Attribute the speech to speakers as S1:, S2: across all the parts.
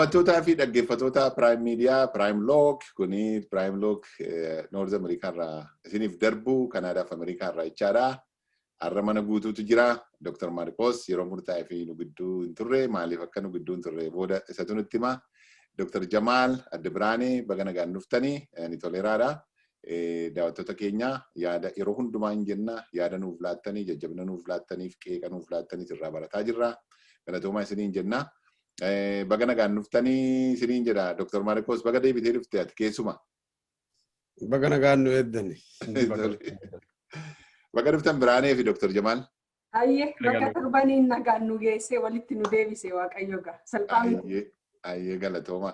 S1: daawwattootaa fi dhaggeeffattoota Prime Media, Prime Log, kuni Prime Log North America irraa isiniif darbu Kanaadaaf Amerikaa irraa jechaadha. Har'a mana guutuutu jira. Dr. Marcos yeroo murtaa'e fi nu gidduu hin turre maaliif akka nu gidduu hin turre booda isatu nutti hima. Dr. Jamal Addebraanii baga nagaan dhuftanii ni toleraadha. Daawwattoota keenya yaada yeroo hundumaa hin jenna yaada nuuf laattanii jajjabina nuuf laattaniif qeeqa nuuf laattanii irraa barataa jirra. Galatoomaa isiniin jenna. Baga nagaan dhuftanii isiniin jedha Dr. Marcos baga deebitee dhuftee ati keessuma.
S2: Baga nagaan nu eeddani.
S1: Baga dhuftan Biraanee fi Dr. Jamal.
S3: Ayyee baga turbaniin nagaan nu geessee walitti nu deebisee Waaqayyo gaa salphaami.
S1: Ayyee galatooma.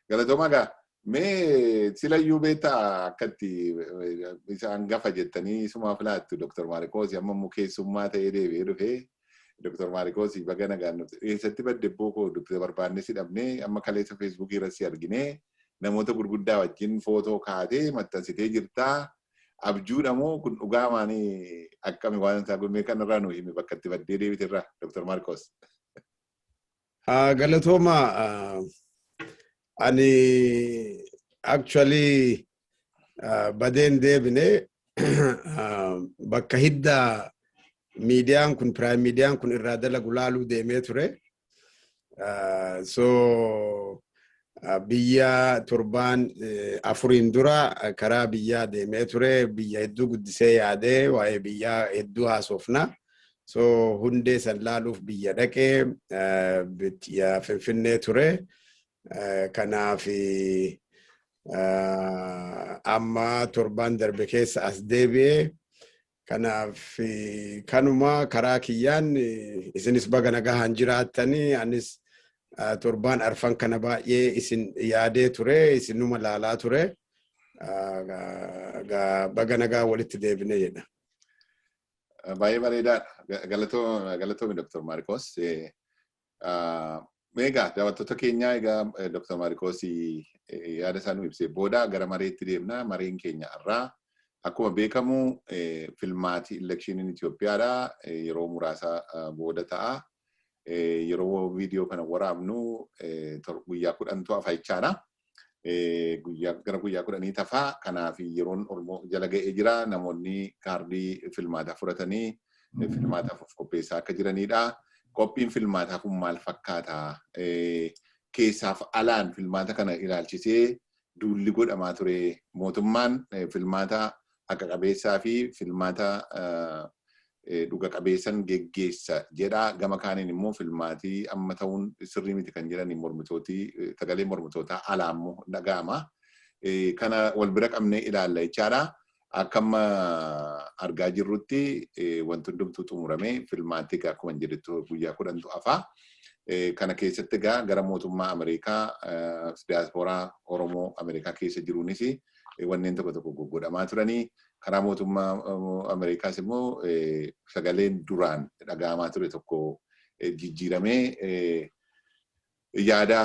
S1: Galatooma gaa mee silayyuu beektaa akkatti isaan gafa jettanii sumaaf laattu Dr. Marcos amma immoo keessummaa ta'ee deebi'ee dhufee Dr. Marcos baga nagaan dhufte. Eessatti baddebboo koo Dr. Barbaanne si dhabnee amma kaleessa Facebook irratti arginee namoota gurguddaa wajjin footoo kaatee maxxansitee jirtaa. Abjuudha moo kun dhugaa maanii akkami waan isaa gurmee kanarraa nu himi bakka itti baddee deebite irraa Dr. Marcos.
S2: Galatooma ani actually badeen deebine bakka hidda miidiyaan kun Prime Meediyaan kun irraa dalagu laaluu deemee ture. So biyya torbaan afuriin dura karaa biyyaa deemee ture biyya hedduu guddisee yaadee waa'ee biyyaa hedduu haasofna. So hundee san laaluuf biyya dhaqee biyya Finfinnee ture. Kanaaf amma torbaan darbe keessa as deebi'ee kanaaf kanuma karaa kiyyaan isinis baga nagaan jiraattanii anis torbaan arfan kana baay'ee isin yaadee ture isinuma laalaa ture baga nagaa walitti deebine jedha.
S1: Baay'ee bareedaadha. Galatoomi Dr. Marcos. Meegaa daawwattoota keenyaa egaa Dr. Marcos yaada isaa nu ibsee booda gara mareetti deemna. Mareen keenya irraa akkuma beekamu filmaati elekshiiniin Itoophiyaadha. Yeroo muraasa booda ta'a. Yeroo viidiyoo kana waraabnu guyyaa 10 hafa jechaadha. Gara guyyaa 10 tafaa kanaaf yeroon Oromoo jala ga'ee jira. Namoonni kaardii filmaataa fudhatanii filmaataaf qopheessaa akka jiranidha. Qophiin filmaataa kun maal fakkaata? Keessaaf alaan filmaata kana ilaalchisee duulli godhamaa ture. Mootummaan filmaata haqa qabeessaa fi filmaata dhuga qabeessan geggeessa jedha. Gama kaaniin immoo filmaatii amma ta'uun sirrii miti kan jedhanii mormitootii sagalee mormitootaa alaa immoo dhaga'ama. Kana wal bira qabnee ilaalla jechaadha. Akkama argaa jirrutti wanti hundumtuu xumuramee filmaatii akkuma jedhettu guyyaa 10 hafa. Kana keessatti egaa gara mootummaa Ameerikaa diaasporaa Oromoo Ameerikaa keessa jiruunis wanneen tokko tokko godhamaa turanii. Karaa mootummaa Ameerikaas immoo sagaleen duraan dhaga'amaa ture tokko jijjiiramee yaada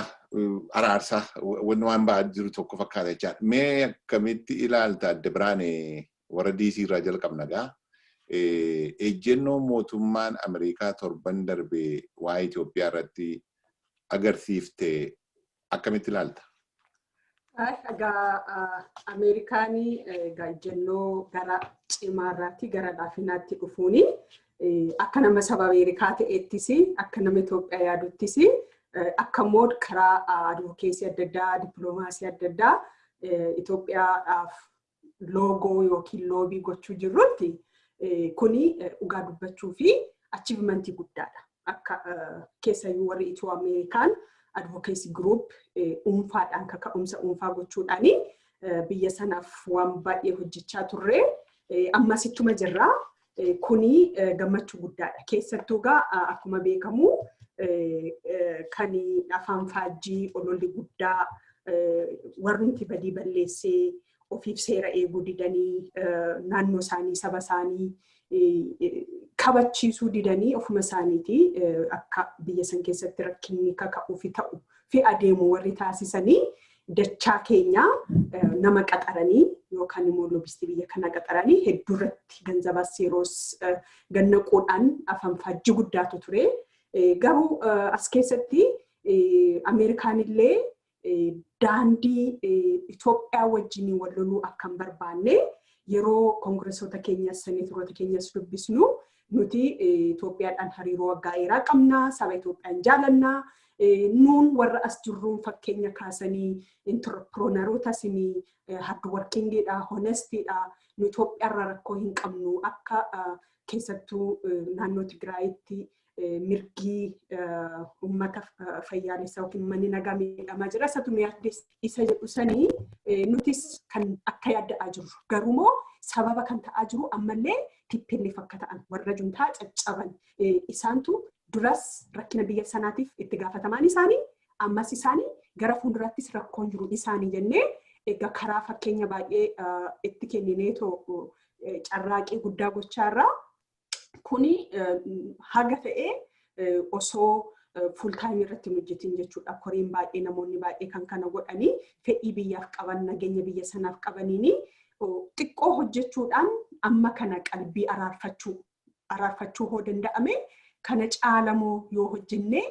S1: araarsaa waan ba'aa jiru tokko fakkaata jechaadha. Mee akkamitti ilaalta Addebraane warra DC irraa jalqabna egaa. Ejjennoo mootummaan Ameerikaa torban darbee waa'ee Itoophiyaa irratti agarsiifte akkamitti ilaalta?
S3: Egaa Ameerikaanii ejjennoo gara cimaarraatti gara laafinaatti dhufuuni akka nama saba Ameerikaa ta'ettis akka nama Itoophiyaa yaaduttis akka immoo karaa advokeesii adda addaa dippiloomaasii adda addaa Itoophiyaadhaaf loogoo yookiin loobii gochuu jirrutti kuni dhugaa dubbachuu fi achiivimentii guddaadha. Akka keessayyuu warri Itoo Ameerikaan advocacy group dhuunfaadhaan kaka'umsa dhuunfaa gochuudhaani biyya sanaaf waan baay'ee hojjechaa turre ammasittuma jirra. Kuni gammachuu guddaadha. Keessattuu akkuma beekamu kan afaan faajjii ololli guddaa warrunti badii balleessee ofiif seera eeguu didanii naannoo isaanii saba isaanii kabachiisuu didanii ofuma isaaniiti akka biyya san keessatti rakkinni kaka'uu fi ta'u fi adeemu warri taasisanii dachaa keenya nama qaxaranii yookaan immoo loobistii biyya kana qaxaranii hedduu irratti ganzabas yeroos gannaquudhaan afaan faajjii guddaatu ture. Garuu as keessatti Ameerikaan illee daandii Itoophiyaa wajjin wal loluu akka hin barbaanne yeroo koongireesota keenyas seneetoroota keenyas dubbisnu nuti Itoophiyaadhaan hariiroo waggaa dheeraa qabna, saba Itoophiyaan jaalannaa, nuun warra as jirruun fakkeenya kaasanii intarpiroonaroota isinii hard workingiidha, honestiidha, nu Itoophiyaarraa rakkoo hin qabnu akka keessattuu naannoo Tigraayitti mirgi uummata fayyaalessa yookiin manni nagaa miidhamaa jira. Isatu nu isa jedhu sanii nutis kan akka yaadda'aa jirru. Garumoo sababa kan ta'aa jiru ammallee TPLF akka ta'an warra juntaa caccaban isaantu duras rakkina biyya sanaatiif itti gaafatamaan isaanii ammas isaanii gara fuuldurattis rakkoon jiru isaanii jennee egaa karaa fakkeenya baay'ee itti kennineetoo carraaqii guddaa gochaarraa kuni haga ta'ee osoo full time irratti hojjetin jechuudha. Koriin baay'ee namoonni baay'ee kan kana godhanii fedhii biyyaaf qaban nageenya biyya sanaaf qabaniini xiqqoo hojjechuudhaan amma kana qalbii araarfachuu hoo danda'ame kana caalamoo yoo hojjenne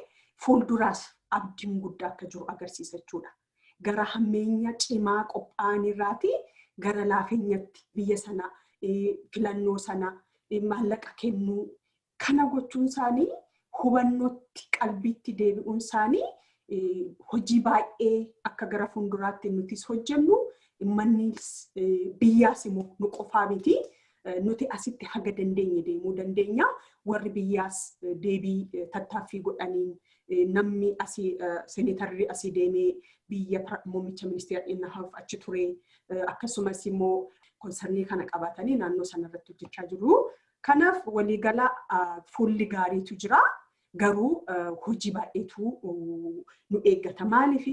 S3: fuulduraas abdiin guddaa akka jiru agarsiisa jechuudha. Gara hammeenya cimaa qophaa'an irraati gara laafeenyatti biyya sana filannoo sana maallaqa kennuu kana gochuun isaanii hubannootti qalbiitti deebi'uun isaanii hojii baay'ee akka gara fuulduraatti nutis hojjennu mannis biyyaas immoo nu qofaa miti nuti asitti haga dandeenye deemuu dandeenya warri biyyaas deebii tattaaffii godhaniin namni asii seneetarri asii deemee biyya muummicha ministeera dhimma haaf achi ture akkasumas immoo konsernii kana qabatanii naannoo sanarratti hojjechaa jiru. Kanaaf waliigala fuulli gaariitu jira. Garuu hojii baay'eetu nu eeggata. Maaliif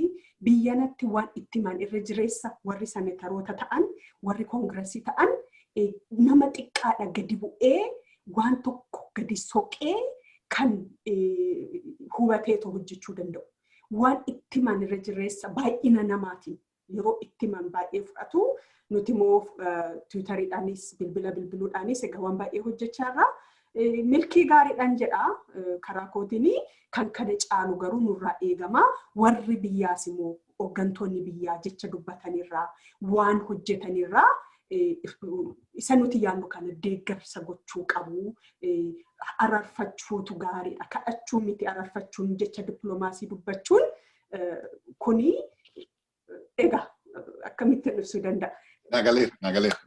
S3: biyyanatti waan itti himan irra jireessa warri seneetaroota ta'an, warri koongireesii ta'an nama xiqqaadha gadi bu'ee waan tokko gadi soqee kan hubateetu hojjechuu danda'u. Waan itti himan irra jireessa baay'ina namaatiin yeroo itti himan baay'ee fudhatu. Nuti immoo tiwutariidhaanis bilbiluudhaanis egaa waan baay'ee hojjechaarra milkii gaariidhaan jedha karaa kootiini kan kana caalu garuu nurraa eegama warri biyyaas immoo hooggantoonni biyyaa jecha dubbatanirraa waan hojjetanirraa isa nuti yaannu kana deeggarsa gochuu qabu araarfachuutu gaariidha kadhachuu miti araarfachuun jecha dippiloomaasii dubbachuun kuni egaa akkamittiin ibsuu danda'a.
S1: Nagaleer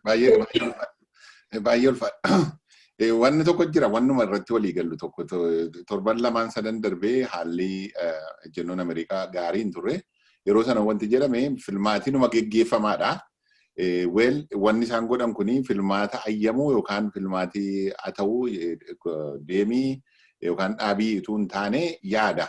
S1: baay'ee ulfaadha. Wanni tokko jira wannuma irratti walii gallu tokko torban lamaan sadan darbee haalli jennoon Ameerikaa gaariin turre yeroo sana wanti jedhame filmaatinuma geggeeffamaadha. Wanni isaan godhan kuni filmaata ayyamuu yookaan filmaatii haa ta'uu deemii yookaan dhaabii utuu hin taane yaada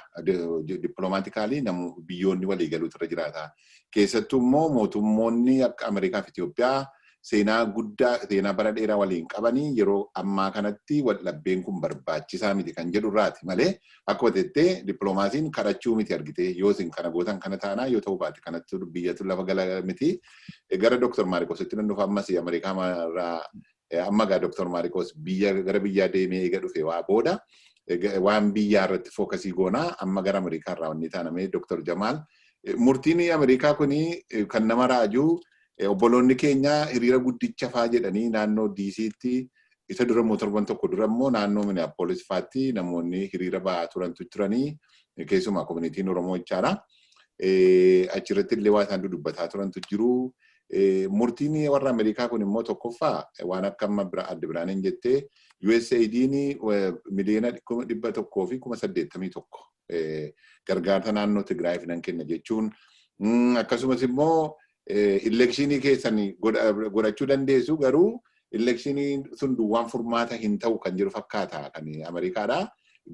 S1: dippiloomaatikaali biyyoonni walii galuutu irra jiraata. Keessattuu immoo mootummoonni akka Ameerikaa fi Itoophiyaa seenaa guddaa seenaa bara dheeraa waliin qabanii yeroo ammaa kanatti waldhabbeen kun barbaachisaa miti kan jedhu irraati malee akkuma jettee dippiloomaasiin kadhachuu miti argite yoo isin kana gootan kana taanaa yoo ta'u baate kanatti biyyatu lafa gala miti gara Dr. Maarikoositti nan dhufa ammas Ameerikaa irraa amma gaa Dr. Maarikoos gara biyyaa deemee eega dhufe waa booda waan biyyaa irratti fookasii goonaa amma gara Ameerikaa irraa wanni taaname Dr. Jamaal murtiin Ameerikaa kuni kan nama raajuu obboloonni keenya hiriira guddicha faa jedhanii naannoo DC'tti isa dura mootorban tokko dura immoo naannoo Minneapolis faatti namoonni hiriira ba'aa turantu turanii keessumaa koominitiin Oromoo jechaadha. Achirratti illee waa isaan dubbataa turantu jiru. Murtiin warra Ameerikaa kun immoo tokkoffaa waan akka amma adda biraaniin jettee USAID'n miliyoona 181 gargaarsa naannoo Tigraayiif nan kenna jechuun akkasumas immoo elekshinii keessan godhachuu dandeessu garuu elekshinii sun duwwaan furmaata hin ta'u kan jiru fakkaata kan Ameerikaadha.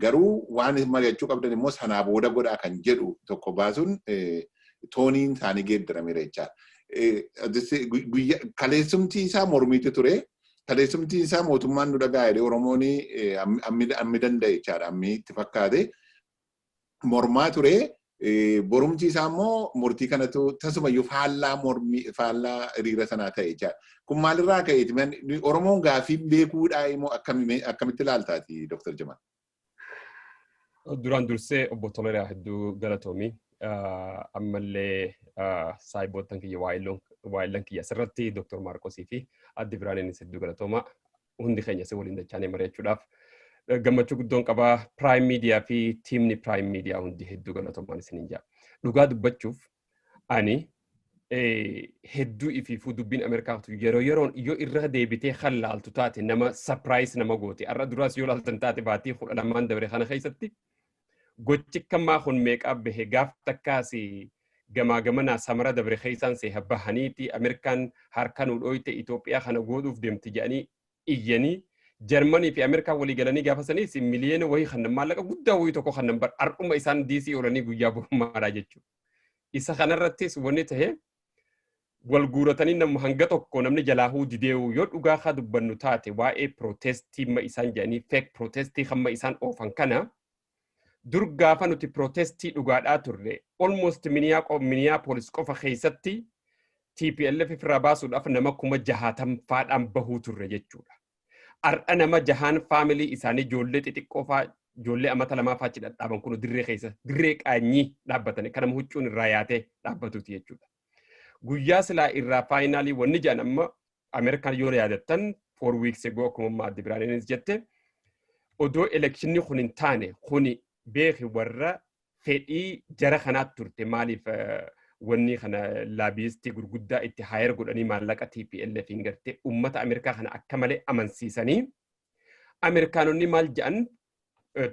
S1: Garuu waan mari'achuu qabdan immoo sanaa booda godhaa kan jedhu tokko baasuun tooniin isaanii geeddarameera jechaadha. Kaleessumti isaa mormiitu ture. Kaleessumti isaa mootummaan nu dhagaa jedhee Oromoon ammi danda'e jechaadha. Ammi itti fakkaate mormaa ture. Borumti isaa immoo murtii kanatu tasumayyuu faallaa hiriira sanaa ta'e jechaadha. Kun maalirraa ka'eeti? Oromoon gaafii beekuudhaa immoo akkamitti ilaaltaati Dr. Jamal?
S4: Duraan dursee obbo Toleraa hedduu galatoomii. Ammallee saayiboottan kiyya waayillan kiyya asirratti Dr. Maarqosii fi addi Biraaneenis hedduu galatooma. Hundi keenya si waliin dachaanee mari'achuudhaaf gammachuu guddoon qabaa. Prime Media fi tiimni Prime Media hundi hedduu galatoomaan isiniin jaa. Dhugaa dubbachuuf ani hedduu ifiifuu dubbiin Ameerikaatu yeroon yoo irra deebitee kan laaltu taate nama surprise nama goote. Arra duraas yoo laaltan taate baatii 12 dabre kana keessatti gochi kammaa kun meeqaa bahe gaaf takkaasi gamaa gamanaa samara dabre keessaan see bahaniiti Ameerikaan harka nu dhooyte Itoophiyaa kana godhuuf deemti jedhanii iyyanii Jarmanii fi Ameerikaan walii galanii gaafasanii miliyoona wayii kan maallaqa guddaa wayii tokko kan nambar ardhuma isaan DC oolanii guyyaa burmaadhaa jechuudha. Isa kanarrattis wanni ta'e wal guuratanii nama hanga tokko namni jalaahuu dideewu yoo dhugaa haa dubbannu taate waa'ee protestii ma isaan jedhanii fake protestii hamma isaan oofan kana dur gaafa nuti protestii dhugaadhaa turre almost Minneapolis qofa keessatti TPLF irraa baasuudhaaf nama 60 faadhaan bahuu turre jechuudha. Ar'a nama 6 faamilii isaanii ijoollee xixiqqoo faa ijoollee amata lamaa faachi dhadhaaban kun dirree keessa dirree qaanyii dhaabbatanii kanama huccuun irraa yaatee dhaabbatuuti jechuudha. Guyyaa silaa irraa faayinaalii wanni jedhan amma Ameerikaan yoo yaadattan 4 weeks ago akkuma addi Biraaneenis jette odoo elekshinni kun hin taane kuni beeki warra fedhii jara kanaatti turte maaliif wanni kana laabiistii gurguddaa itti haayar godhanii maallaqa TPLF hin garte ummata Ameerikaa kana akka malee amansiisanii Ameerikaanonni maal jedhan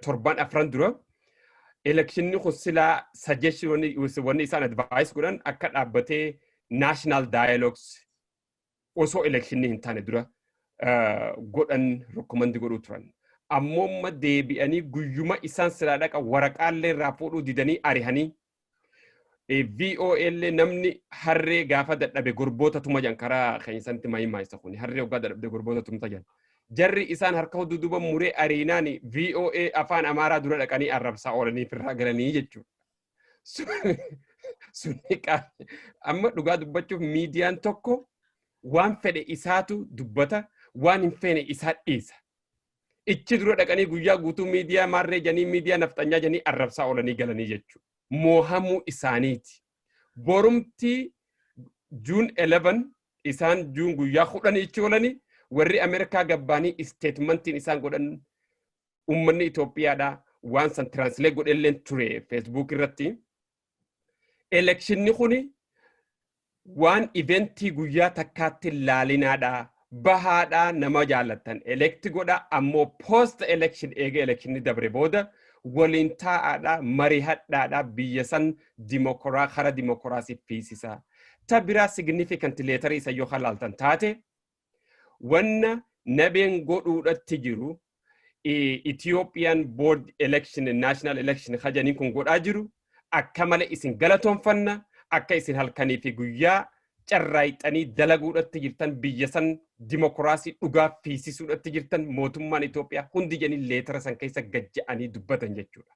S4: torban afran dura elekshinni kun silaa suggestion wanni isaan advice godhan akka dhaabbatee national dialogues osoo elekshinni hin taane dura godhan recommend godhuu turan. Ammoo deebi'anii guyyuma isaan silaa dhaqa waraqaalee irraa fuudhuu didanii arihanii VOL namni harree gaafa dadhabe gorboota tuma jan karaa keenyatti maayimaa isa kuni harree waggaa dadhabde gorboota tumta jan jarri isaan harka duduba muree ariinaani VOA afaan Amaaraa dura dhaqanii arrabsaa oolanii firraa galanii jechuudha. Amma dhugaa dubbachuuf miidiyaan tokko waan fedhe isaatu dubbata waan hin feene isaa dhiisa. Ichi dura dhaqanii guyyaa guutuu miidiyaa maarree janii miidiyaa nafxanyaa janii arrabsaa oolanii galanii jechuudha. Moohamuu isaaniiti. Borumti June 11 isaan June guyyaa 10 ichi oolanii warri Ameerikaa gabbaanii statementiin isaan godhan ummanni Itoophiyaadhaa waan san translate godhelleen ture Facebook irratti. Electionni kuni waan eventii guyyaa takkaatti laalinaadhaa. Bahaadhaa nama jaalatan elekti godha ammoo post election eega electionni dabre booda waliin taa'aadhaa marihadhaadhaa biyya san kara dimokiraasii fiisisaa. Ta biraa significant leetarii isa yoo halaaltan taate wanna nabeen godhuudhatti jiru Ethiopian board election national election hajanii kun godhaa jiru akka malee isin galatoonfanna akka isin halkanii fi guyyaa carraayxanii dalaguudhatti jirtan biyya san dimokiraasii dhugaa fiisisuudhatti jirtan mootummaan Itoophiyaa hundi janii leetara san keessa gajja'anii dubbatan jechuudha.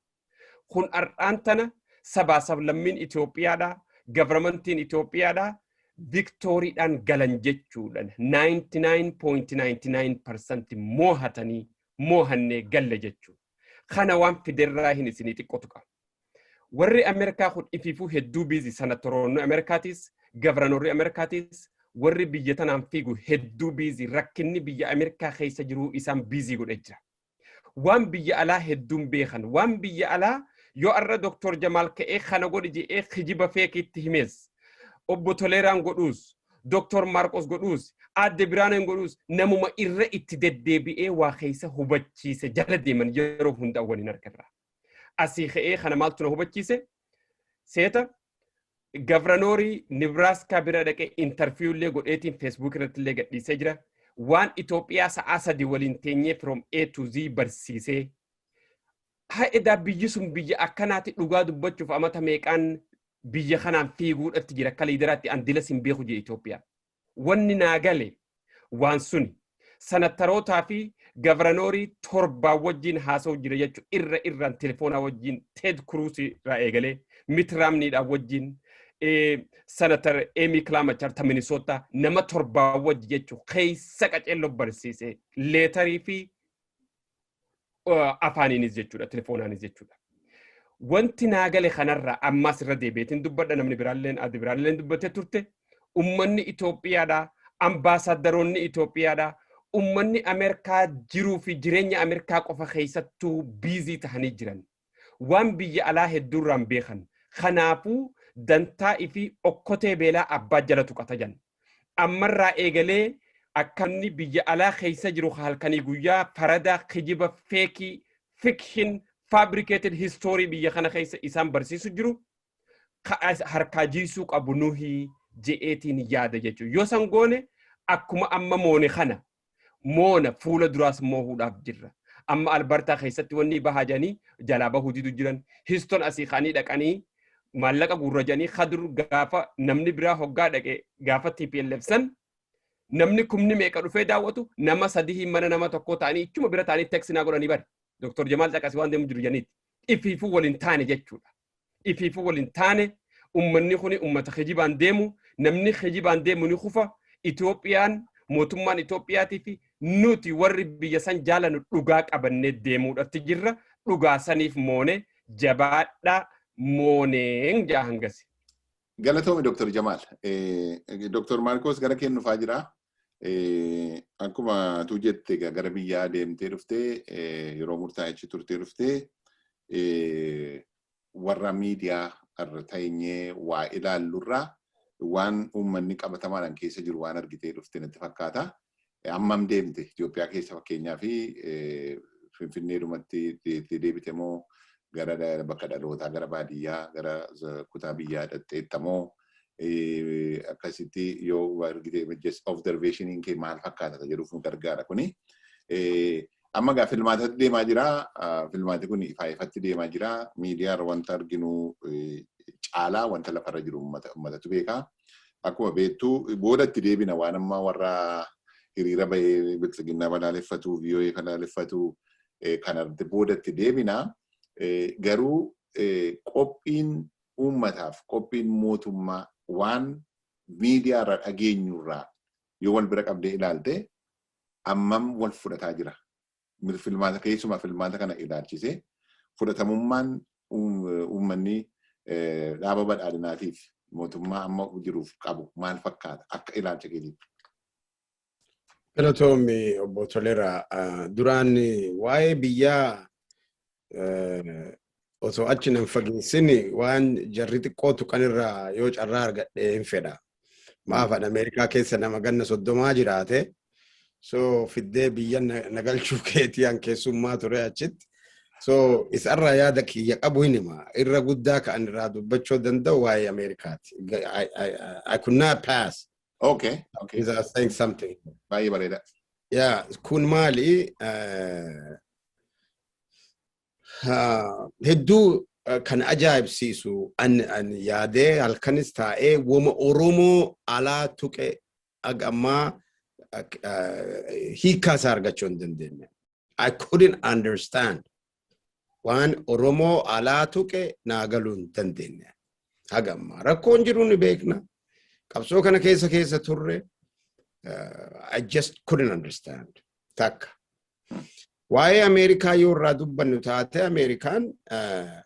S4: Kun ardhaan tana sabaa sablammiin Itoophiyaadhaa governmentiin Itoophiyaadhaa victoriidhaan galan jechuudhaan 99.99% moohatanii moohannee galle jechuudha. Kana waan fiderraa hin isinii xiqqootu qaba. Warri Ameerikaa kun ifiifuu hedduu biizi sanatoroonni Ameerikaatis Gavranoorri Ameerikaatis warri biyya tanaan fiigu hedduu biizi rakkinni biyya Ameerikaa keessa jiru isaan biizii godhe jira. Waan biyya alaa hedduun beekan waan biyya alaa yoo arra Dr. Jamaal ka'ee kana godhi je'ee kijiba feekiitti himees obbo Toleeraan godhuus Dr. Maarqos godhuus adde Biraaneen godhuus namuma irra itti deddeebi'ee waa keessa hubachiise jala deeman yeroo hunda waliin argirra. Asii ka'ee kana maaltu na hubachiise seeta Gavranoori Nebraska bira dhaqee interviewlee godheetiin Facebook irratti illee gadhiisee jira. Waan Itoophiyaa sa'a 3 waliin teenyee from A to Z barsiisee haa'edaa biyyi sun biyya akkanaatti dhugaa dubbachuuf amata meeqaan biyya kanaan fiiguudhatti jira akka liideraatti andila sin beeku jee Itoophiyaa. Wanni naa gale waan suni sanattarootaa fi Gavranoori 7 wajjin haasa'u jira jechuudha irraan telefoonaa wajjin Ted Cruz irraa eegalee Mitt Romney'dhaa wajjin Senator Amy Klobuchar Minnesota nama 7 wajji jechuudha keessa qaceelloo barsiisee leetarii fi afaaniinis jechuudha telefoonaanis jechuudha wanti naagale kanarra ammas irra deebiitiin dubbadha namni biraalleen addi biraalleen dubbattee turte ummanni Itoophiyaadha ambaasadaroonni Itoophiyaadha ummanni Ameerikaa jiruu fi jireenya Ameerikaa qofa keessattuu biizii tahanii jiran waan biyya alaa hedduurraan beekan kanaafuu dantaa fi okkotee beelaa abbaa jala tuqata jan ammarraa eegalee akkanni biyya alaa keessa jiru halkanii guyyaa farada kijiba feekii fiction fabricated history biyya kana keessa isaan barsiisu jiru harkaa jiisuu qabu nuhi je'eetiin yaada jechuudha yoo san goone akkuma amma moone kana moona fuula duraas moohuudhaaf jirra amma albertaa keessatti wanni bahajanii jalaa bahuutu jiran histon asii kaanii dhaqanii maallaqa gurrajanii khadur gaafa namni biraa hoggaa dhaqe gaafa TPLF san namni kumni meeqa dhufee daawwatu nama sadii mana nama tokko ta'anii ichuma bira ta'anii teeksinaa godhanii bari Dr. Jamal Taqasi waan deemu jiru janiiti ifiifuu waliin taane jechuudha ifiifuu waliin taane ummanni kuni ummata kijibaan deemu namni kijibaan deemu ni kufa Itoophiyaan mootummaan Itoophiyaatii fi nuti warri biyya san jaalanu dhugaa qabannee deemuudhaatti jirra dhugaa saniif moone jabaadhaa mooneen jaa hangasi.
S1: Galatoomi Dr. Jamal. Dr. Marcos gara kee dhufaa jira. Akkuma tu jette gara biyyaa deemtee dhuftee yeroo murtaa'echi turtee dhuftee warra miidiyaa irra teenyee waa ilaallurraa waan uummanni qabatamaadhaan keessa jiru waan argitee dhuftee natti fakkaata. Ammam deemte Itoophiyaa keessa fakkeenyaa fi Finfinneedhumatti deebite moo gara bakka dhalootaa gara baadiyyaa gara kutaa biyyaa dhaqxeettamoo akkasitti yoo argitee just observationiin kee maal fakkaata jedhuuf nu gargaara kuni. Amma gaa filmaatatti deemaa jira. Filmaati kun ifatti deemaa jira. Miidiyaarra wanta arginu caalaa wanta lafarra jiru uummatatu beeka. Akkuma beektu boodatti deebina waan amma warra hiriira bahee bilchiginaa balaaleffatu VOA balaaleffatu kanarratti boodatti deebina. Garuu qophiin uummataaf qophiin mootummaa waan miidiyaarra dhageenyurraa yoo wal bira qabdee ilaalte ammam wal fudhataa jira. Filmaata keessumaa filmaata kana ilaalchisee fudhatamummaan uummanni dhaaba badhaadhinaatiif mootummaa amma jiruuf qabu maal fakkaata akka ilaalcha keetiitti.
S2: Galatoomi obbo Tolera duraan waa'ee biyyaa osoo achi nan fageessini waan jarri xiqqootu kanirraa yoo carraa argadhe hin fedha. Maafan Ameerikaa keessa nama ganna 30 jiraate. So fiddee biyya nagalchuu keetii an keessummaa ture achitti. So isarraa yaada kiyya qabu hinima. Irra guddaa ka'an irraa dubbachuu danda'u waa'ee Ameerikaati. I could not pass.
S1: Okay.
S2: Without saying something.
S1: Baay'ee bareeda.
S2: Yeah, kun maali? Hedduu kan ajaa'ibsiisu an yaadee halkanis taa'ee wama Oromoo alaa tuqe agammaa hiikaa isaa argachuu hin dandeenye. I couldn't understand. Waan Oromoo alaa tuqe naa galuu hin dandeenye. Hagammaa rakkoon jiru ni beekna. Qabsoo kana keessa turre. I just couldn't understand. Takka. Waa'ee Ameerikaa yoo irraa dubbannu taate Ameerikaan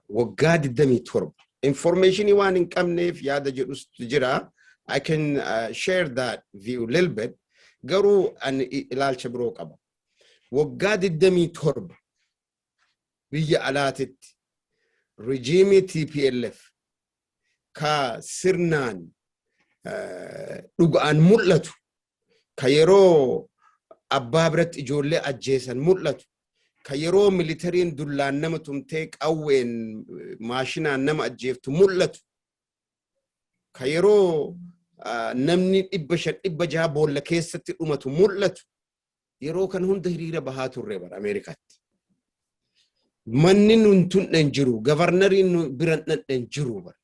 S2: waggaa 27 informationii waan hin qabneef yaada jedhus jira. I can share that view a little bit. Garuu an ilaalcha biroo qaba. Waggaa 27 biyya alaatitti rejiimii TPLF ka sirnaan dhugaan mul'atu ka yeroo abbaa biratti ijoollee ajjeesan mul'atu ka yeroo militariin dullaan nama tumtee qawween maashinaan nama ajjeeftu mul'atu ka yeroo namni 500 boolla keessatti dhumatu mul'atu yeroo kan hunda hiriira bahaa turre bara Ameerikaatti. Manni nun tunnen jiru, gavarnariin biran dhadhen jiru bara.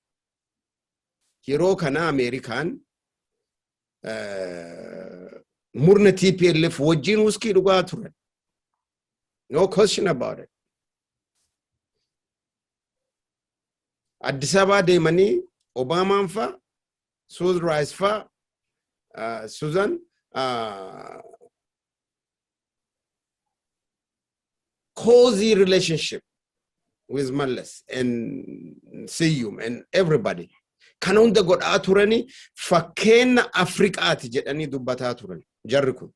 S2: Yeroo kana Ameerikaan murna TPLF wajjin wuskii dhugaa ture. No question about it. Addis Ababa deemanii Obaamaan fa'a Susan Rice fa Susan cozy relationship with Mallas and Siyum and everybody. Kan hunda godhaa turani fakkeenya Afrikaati jedhanii dubbataa turan jarri kun.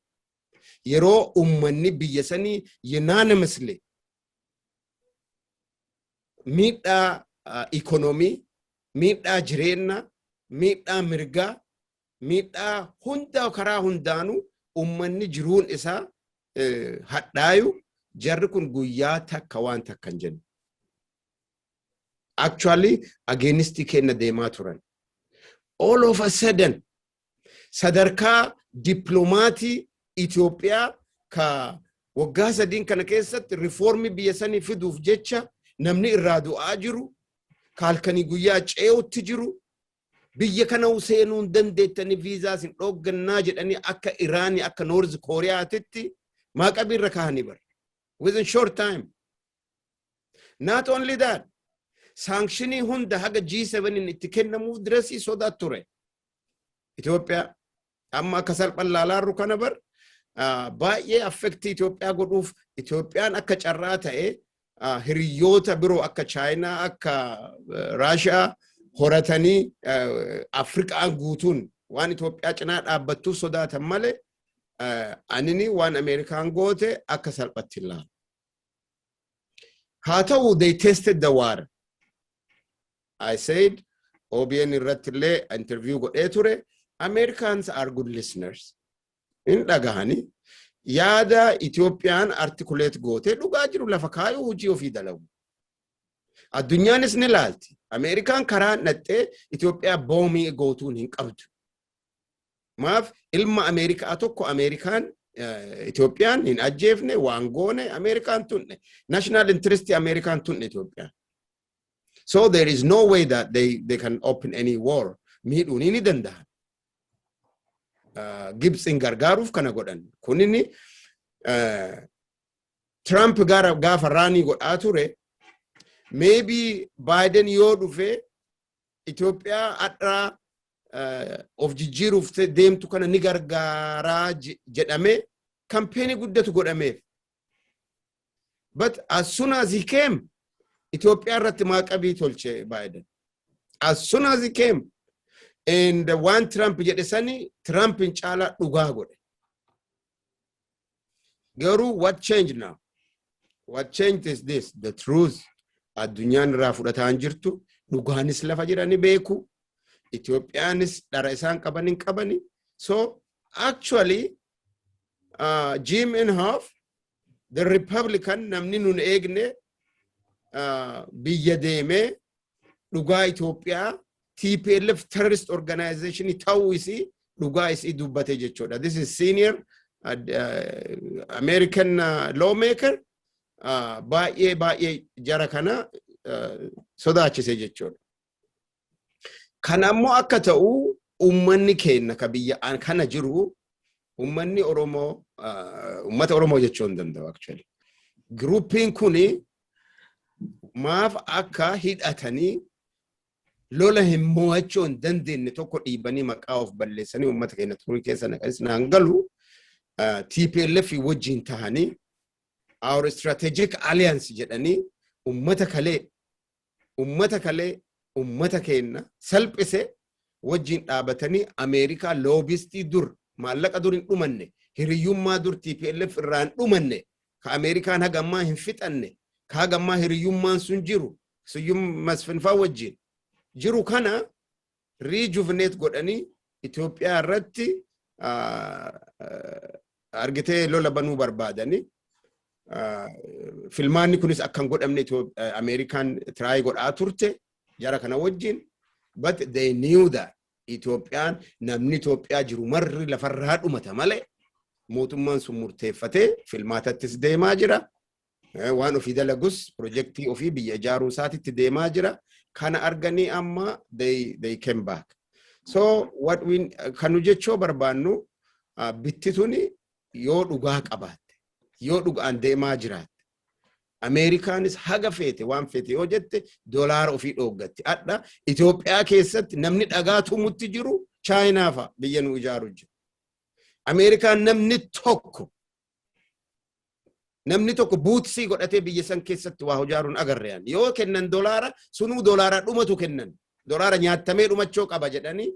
S2: Yeroo ummanni biyya sanii unanimously miidhaa economy, miidhaa jireenya, miidhaa mirgaa, miidhaa hunda karaa hundaanu ummanni jiruun isaa hadhaayu jarri kun guyyaa takka waan takka hin jennu. Actually against kenna deemaa turan. All of a sudden sadarkaa diplomaatii Itoophiyaa ka waggaa sadiin kana keessatti reformi biyya sanii fiduuf jecha namni irraa du'aa jiru, kaalkanii guyyaa ce'utti jiru, biyya kana useenuu hin dandeettanii viizaas hin dhooggannaa jedhanii akka Iraanii akka North Kooriyaatitti maaqabiirra kaahanii bara. Within short time. Not only that, sanctionii hunda haga G7 itti kennamuuf dirasii sodaat ture. Itoophiyaa amma akka salphan laalaarru kana bar baay'ee affektii Itoophiyaa godhuuf Itoophiyaan akka carraa ta'e hiriyoota biroo akka Chaayinaa akka Raashiyaa horatanii Afrikaan guutuun waan Itoophiyaa cinaa dhaabbattuuf sodaatan malee anini waan Ameerikaan goote akka salphatti ilaalu. Haa ta'u they tested the water. I said, OBN irrattillee interview godhee ture, Americans are good listeners. In dhagahani yaada Itoophiyaan articulate goote dhugaa jiru lafa kaayuu hojii ofii dalagu. Addunyaanis ni laalti. Ameerikaan karaa dhattee Itoophiyaa boomii gootuun hin qabdu. Maaf ilma Ameerikaa tokko Ameerikaan Itoophiyaan hin ajjeefne waan goone Ameerikaan tunne. National interest Ameerikaan tunne Itoophiyaan. So there is no way that they can open any war. Miidhuun ni danda'a. Gibsin gargaaruuf kana godhan. Kunini Trump gaafa raanii godhaa ture. Maybe Biden yoo dhufe Itoophiyaa adraa of jijjiiruuf deemtu kana ni gargaaraa jedhame campaign guddatu godhameef. But as soon as he came, Ethiopia irratti maaqabii tolche Biden. As soon as he came, and one Trump jedhe sani Trump in chala dhugaa godhe. Garuu what changed now? What changed is this, the truth. Addunyaan irraa fudhataa jirtu dhugaanis lafa jirani beeku. Ethiopianis dhara isaan qabanin qabani. So actually Jim Inhofe, the Republican namni nun eegne biyya deeme dhugaa Itoophiyaa TPLF terrorist organization ta'uu isii dhugaa isii dubbate jechuudha. This is senior American lawmaker. Baay'ee jara kana sodaachise jechuudha. Kanammoo akka ta'u ummanni keenya ka biyya kana jiru ummanni Oromoo ummata Oromoo jechuun danda'u actually. Grouping kuni maaf akka hidhatanii lola hin mo'achuu hin dandeenye tokko dhiibanii maqaa of balleessanii ummata keenya turii keessa naqanii galu TPLF wajjin tahanii our strategic alliance jedhanii ummata keenya salphise wajjin dhaabatanii Ameerikaa loobistii dur maallaqa dur hin dhumanne hiriyyummaa dur TPLF irraan dhumanne ka Ameerikaan hagammaa hin fixanne ka hagammaa hiriyyummaan sun jiru Siyyum Masfinfaa wajjin jiru kana rejuvenate godhanii Itoophiyaa irratti argitee lola banuu barbaadanii filmaanni kunis akkan godhamne Ameerikaan try godhaa turte jara kana wajjin, but they knew that Itoophiyaan namni Itoophiyaa jiru marri lafarraa dhumata malee mootummaan sun murteeffatee filmaatattis deemaa jira. Waan ofii dalagus projektii ofii biyya ijaaruu isaatitti deemaa jira. Kana arganii amma they came back. So what we kanu jechoo barbaannu bittituni yoo dhugaa qabaatte yoo dhugaan deemaa jiraatte Ameerikaanis haga feete waan feete yoo jette doolaara ofii dhooggatti adda Itoophiyaa keessatti namni dhagaa tumutti jiru Chaayinaa fa'a biyya nu ijaaru jiru. Ameerikaan namni namni tokko buutsii godhatee biyya san keessatti waa hojaaruun agarreeyaan yoo kennan dolaara sunuu dolaara dhumatu kennan dolaara nyaatamee dhumachoo qaba jedhanii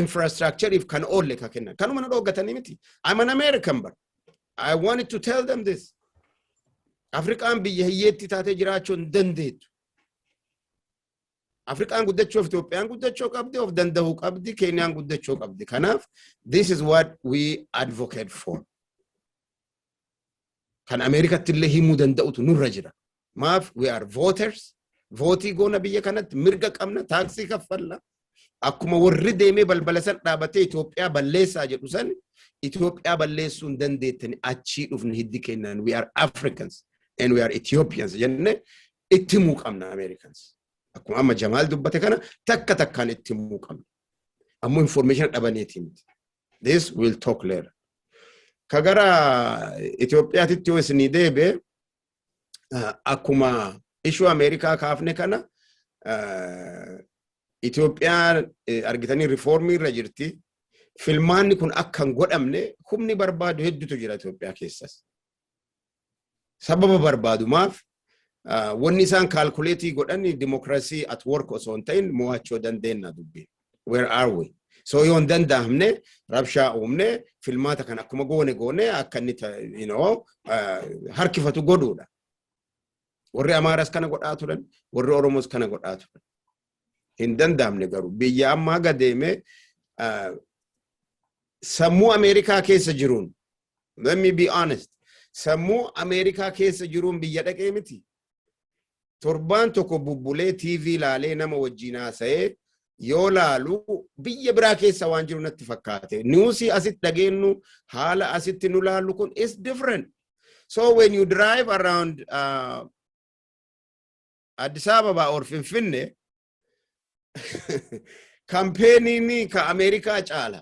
S2: infrastructure if kan oolle ka kennan kanuma na dhoogatanii miti I'm an American but I wanted to tell them this Afrikaan biyya hiyyeetti taatee jiraachuu hin dandeettu Afrikaan guddachuu fi Itoophiyaan guddachuu qabdi of danda'uu qabdi Keeniyaan guddachuu qabdi kanaaf this is what we advocate for kan Ameerikatti illee himuu danda'utu nurra jira maaf we are voters votii goona biyya kanatti mirga qabna taaksii kaffalla akkuma warri deemee balbala san dhaabatee Itoophiyaa balleessaa jedhu san Itoophiyaa balleessuu hin dandeettani achii dhufne hiddi kennan we are Africans and we are Ethiopians jenne itti himuu qabna Americans akkuma amma Jamaal dubbate kana takka takkaan itti himuu qabna ammoo information dhabaneetiin this will talk later kagara Itoophiyaatti yoo isin deebe akkuma issue Amerikaa kaafne kana Itoophiyaan argitanii reformii irra jirti filmaanni kun akka hin godhamne humni barbaadu hedduutu jira Itoophiyaa keessas sababa barbaadu maaf wanni isaan calculate godhani democracy at work osoo hin ta'in mo'achuu dandeenya dubbi where are we so yon danda'amne rabshaa uumne filmaata kan akkuma goone akka inni harkifatu godhuudha warri Amaaras kana godhaa turan warri Oromoos kana godhaa turan hin danda'amne garuu biyya amma gadeeme sammuu Ameerikaa keessa jiruun let me be honest sammuu Ameerikaa keessa jiruun biyya dhaqee miti torbaan tokko bubbulee TV laalee nama wajjin haasa'ee yoo laalu biyya biraa keessa waan jiru natti fakkaate newsii asitti dhageennu haala asitti nu laalu kun is different so when you drive around Addis Ababa or Finfinne campaigning ka America caala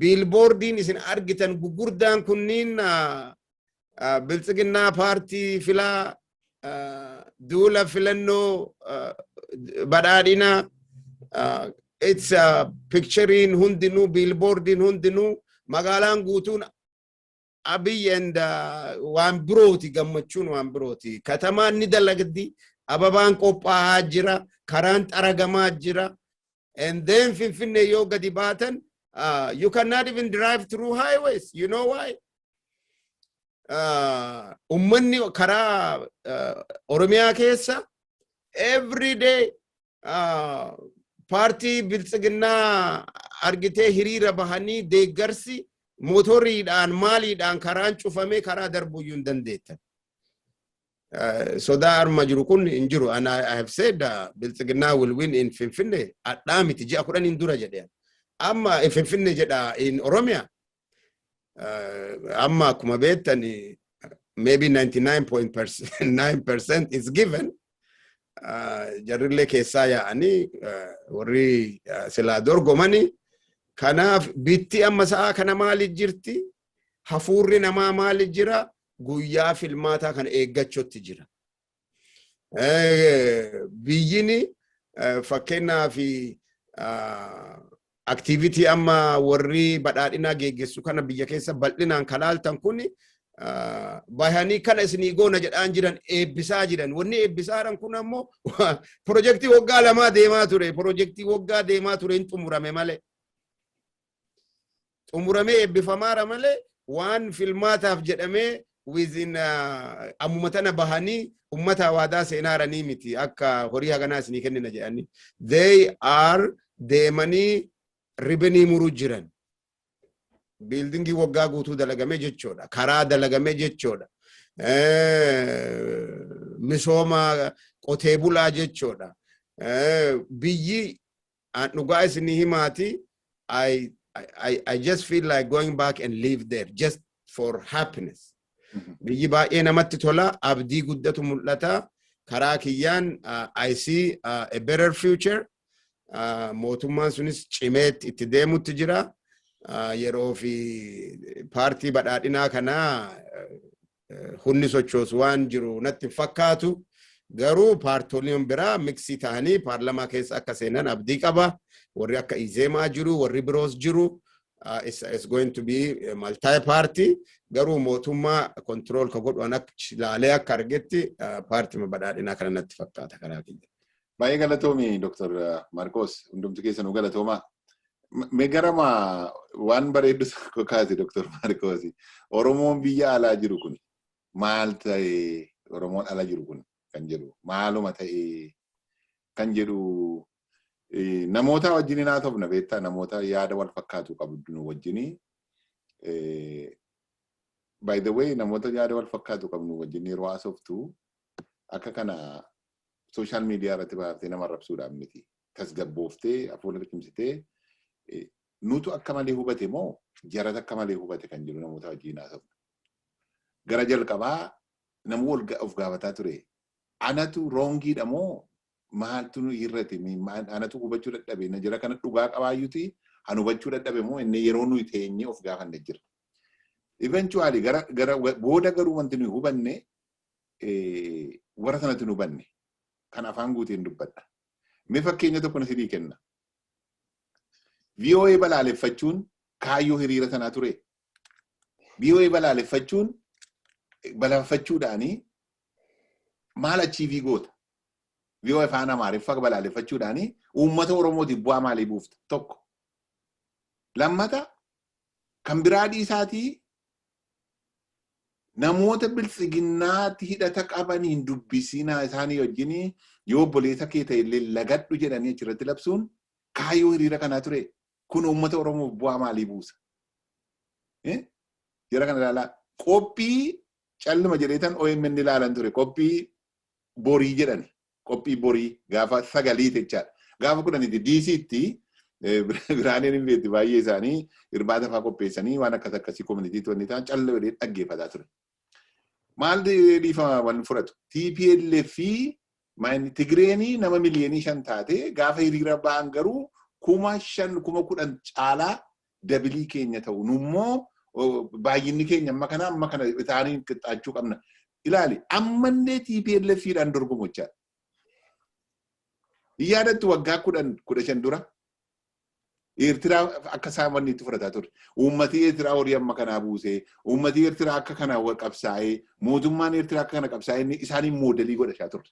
S2: billboardin isin argitan gugurdaan kunniin biltsiginnaa partii filaa duula filannoo badhaadhina it's picturing hundinuu billboardin hundinuu magaalaan guutuun Abiy and waan birooti gammachuun waan birooti katamaan ni dalagdi ababaan qophaa'aa jira karaan xaragamaa jira and then Finfinne yoo gadi baatan you cannot even drive through highways you know why ummanni karaa Oromiyaa keessa every day party biltsiginnaa argitee hiriira bahanii deeggarsi motoriidhaan maaliidhaan karaan cufamee karaa darbuyyuu hin dandeettan sodaa arma jiru kun hin jiru and I have said biltsiginnaa will win in Finfinne adhaamiti ji'a 10 dura jedhe amma Finfinne jedha in Oromiyaa amma akkuma beektan maybe 99.9% is given jarrillee keessaa yaa'anii warri silaa dorgomanii kanaaf bitti amma sa'a kana maali jirti hafuurri namaa maali jira guyyaa filmaataa kana eeggachuutti jira biyyini fakkeenyaa fi activity amma warri badhaadhinaa geggeessu kana biyya keessa bal'inaan kalaaltan kun bahanii kana isinii goona jedhaan jiran eebbisaa jiran wanni eebbisaaran kun ammoo projektii waggaa lamaa deemaa ture projektii waggaa deemaa ture hin xumurame malee xumuramee eebbifamaara malee waan filmaataaf jedhamee within ammuma tana bahanii ummata waadaa seenaaranii miti akka horii haganaa isinii kennina jedhanii they are deemanii ribenii muruu jiran buildingi waggaa guutuu dalagame jechoodha karaa dalagame jechoodha misooma qotee bulaa jechoodha biyyi dhugaa isinii himaati I just feel like going back and live there just for happiness biyyi baay'ee namatti tola abdii guddatu mul'ata karaa kiyyaan I see a better future mootummaan sunis cimeet itti deemutti jira yeroo fi paartii badhaadhinaa kana hunni sochoosu waan jiru natti fakkaatu garuu paartoliin biraa mixii ta'anii paarlamaa keessa akka seenan abdii qaba warri akka Izeemaa jiru warri biroos jiru it's going to be multi-party. Garuu mootummaa control ka godhu anak laalee akka argetti partii badhaadhinaa kana natti fakkaata karaa kiyya.
S1: Baay'ee galatoomi Dr. Marcos hundumti keessa nu galatoomaa. Megarama waan bareeddu kaase Dr. Marcos. Oromoon biyya alaa jiru kun maal ta'e Oromoon ala jiru kun kan jedhu maaluma ta'e kan jedhu namoota wajjin naa ta'u na beektaa namoota yaada wal fakkaatu qabdu wajjin by the way namoota yaada wal fakkaatu qabnu wajjin yeroo haasoftu akka kana social media irratti baaftee nama arrabsuudhaan miti tasgabbooftee afuula liqimsitee nutu akka malee hubate moo jarata akka malee hubate kan jiru namoota wajjin haasoftu gara jalqabaa namu of gaafataa ture anatu rongiidha moo maaltu nu irratti anatu hubachuu dadhabe na jira kana dhugaa qabaayyuti han hubachuu dadhabe moo inni yeroo nu teenye of gaafanne jira eventually gara booda garuu wanti nu hubanne warra sanatti nu hubanne kan afaan guuteen dubbadha mee fakkeenya tokko nasidii kenna VOA balaaleffachuun kaayyoo hiriira sanaa ture VOA balaaleffachuun balaaleffachuudhaani maal achiivii goota VOA afaan Amaariffaa balaaleffachuudhaani uummata Oromootiif bu'aa maalii buufta tokko lammata kan biraa dhiisaatii namoota biltsiginnaatti hidhata qabaniin dubbisinaa isaanii wajjin yoo obboleessa kee ta'e illee lagadhu jedhanii achirratti labsuun kaayyoo hiriira kanaa ture kun uummata Oromoof bu'aa maalii buusa jira kana ilaalaa qophii calluma jedheetan OMN ilaalan ture qophii borii jedhani qophii borii gaafa sagalii jechaadha gaafa kudhanitti DC'tti biraaneen hin beekti baay'ee isaanii irbaata fa'aa qopheessanii waan akkasii community toonni ta'an calla godhee dhaggeeffataa ture. Maal dhiifama waan fudhatu TPLF fi Tigreenii nama miliyoonii 5 taate gaafa hiriira ba'an garuu 5,1000 caalaa dabilii keenya ta'u nummoo baay'inni keenya amma kana isaanii qixxaachuu qabna. Ilaali ammallee TPLF dhaan dorgomu jechaadha. Yaadattu waggaa 15 dura Eertiraa akka saamonni itti fudhataa ture. Uummati Eertiraa horii amma kanaa buusee, uummati Eertiraa akka kana qabsaa'ee, mootummaan Eertiraa akka kana qabsaa'ee isaanii moodelii godhachaa ture.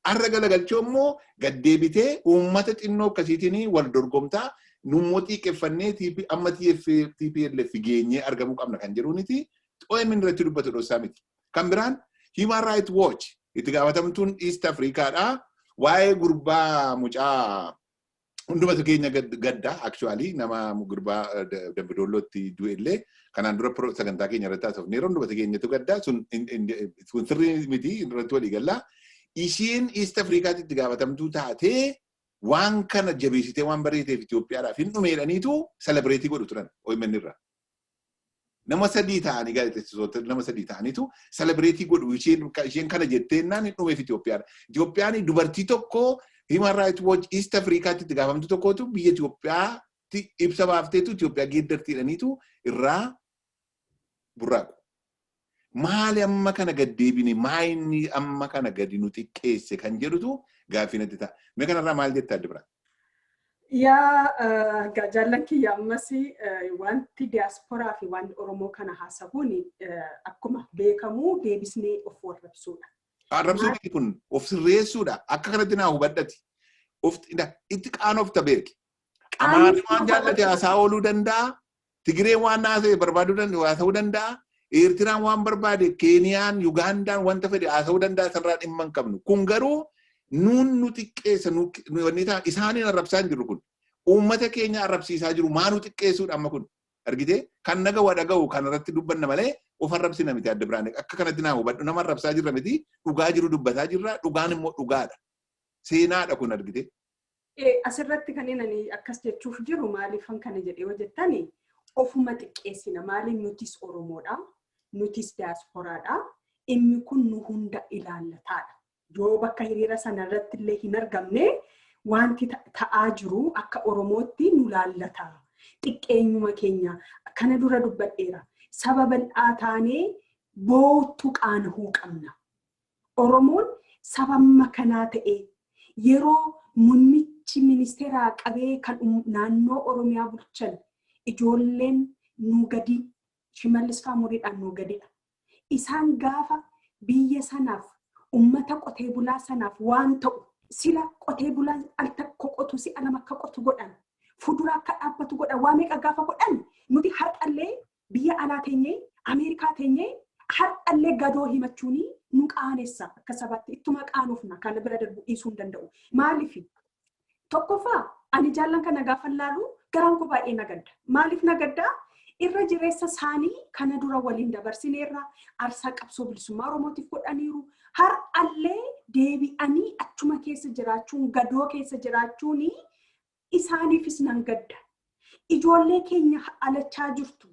S1: Har'a galagalchoo immoo gaddeebitee uummata xinnoo akkasiitiin wal dorgomtaa nummoo xiiqeffannee amma TPLF geenyee argamuu qabna kan jedhuuniti OMN irratti dubbatu dhossaa miti. Kan biraan Human Rights Watch itti gaafatamtuun East Africaadhaa waa'ee gurbaa mucaa hundumatu keenya gaddaa actually nama gurbaa Dambidollootti du'ellee kanaan dura sagantaa keenya irratti haasofne yeroo hundumatu keenyatu gaddaa sun sirrii miti irratti walii gallaa ishiin East Africaatti itti gaafatamtuu taatee waan kana jabeessitee waan bareeteef Itoophiyaadhaaf hin dhumeedhaniitu celebrate godhu turan OMN irraa. Nama sadii ta'anii gaazexeessitoota nama sadii ta'aniitu celebrate godhu isheen kana jetteennaan hin dhumeef Itoophiyaadha. Itoophiyaan dubartii tokko Human Rights Watch East Africaatti itti gaafatamtu tokkotu biyya Itoophiyaatti ibsa baafteetu Itoophiyaa geeddartiidhaniitu irraa burraaqu. Maali amma kana gaddeebine maayinni amma kana gadi nu xiqqeesse kan jedhutu gaaffii natti ta'a. Mee kanarraa maal jettaa adda biraa?
S3: Yaa jaallan kiyya ammas wanti diiyaasporaa fi wanti Oromoo kana haasabuun akkuma beekamu deebisnee of warrabsuudha.
S1: Arrabsuun kun of sirreessuudha. Akka kanatti naa hubadhati. Itti qaanofta beeki. Amaarri waan jaallate haasaa ooluu danda'a. Tigireen waan haasa'e barbaaduu haasa'uu danda'a. Eertiraan waan barbaade Keeniyaan, Yugaandaan wanta fedhe haasa'uu danda'a sarraa dhimma hin qabnu. Kun garuu nu xiqqeessa isaaniin arrabsaa jiru kun. Uummata keenya arrabsiisaa jiru maa nu xiqqeessuudha amma kun. Argitee kan nagawa dhaga'u kan irratti dubbanna malee of arrabsina miti adda biraan akka kanatti naa hubadhu nama arrabsaa jirra miti dhugaa jiru dubbataa jirra dhugaan immoo dhugaadha. Seenaadha kun argitee.
S3: Asirratti kan inni akkas jechuuf jiru maaliifan kana jedhee hojjettani ofuma xiqqeessina maaliif nutis Oromoodha nutis diiyaasporaadha inni kun nu hunda ilaallataadha. Yoo bakka hiriira sanarratti illee hin argamne wanti ta'aa jiru akka Oromootti nu laallata. Xiqqeenyuma keenya kana dura dubbadheera. Saba bal'aa taanee bootu qaanahuu qabna. Oromoon saba makanaa ta'e yeroo muummichi ministeeraa qabee kan naannoo Oromiyaa bulchan ijoolleen nu gadi Shimallis Faamuriidhaan nu gadidha. Isaan gaafa biyya sanaaf ummata qotee bulaa sanaaf waan ta'u sila qotee bulaan al takko qotu si alama akka qotu godhan fuduraa akka dhaabbatu godhan waa meeqa gaafa godhan nuti har'allee biyya alaa teenyee Ameerikaa teenyee har'allee gadoo himachuuni nu qaanessa akka sabaatti ittuma qaanuufna kana bira darbu dhiisuu hin danda'u. Maaliif tokkoffaa ani jaallan kana gaafa laalu garaan koo baay'ee nagadda. Maaliif nagaddaa? Irra jireessa isaanii kana dura waliin dabarsineerra aarsaa qabsoo bilisummaa Oromootiif godhaniiru. Har'allee deebi'anii achuma keessa jiraachuun gadoo keessa jiraachuun isaaniifis nan gadda. Ijoollee keenya alachaa jirtu.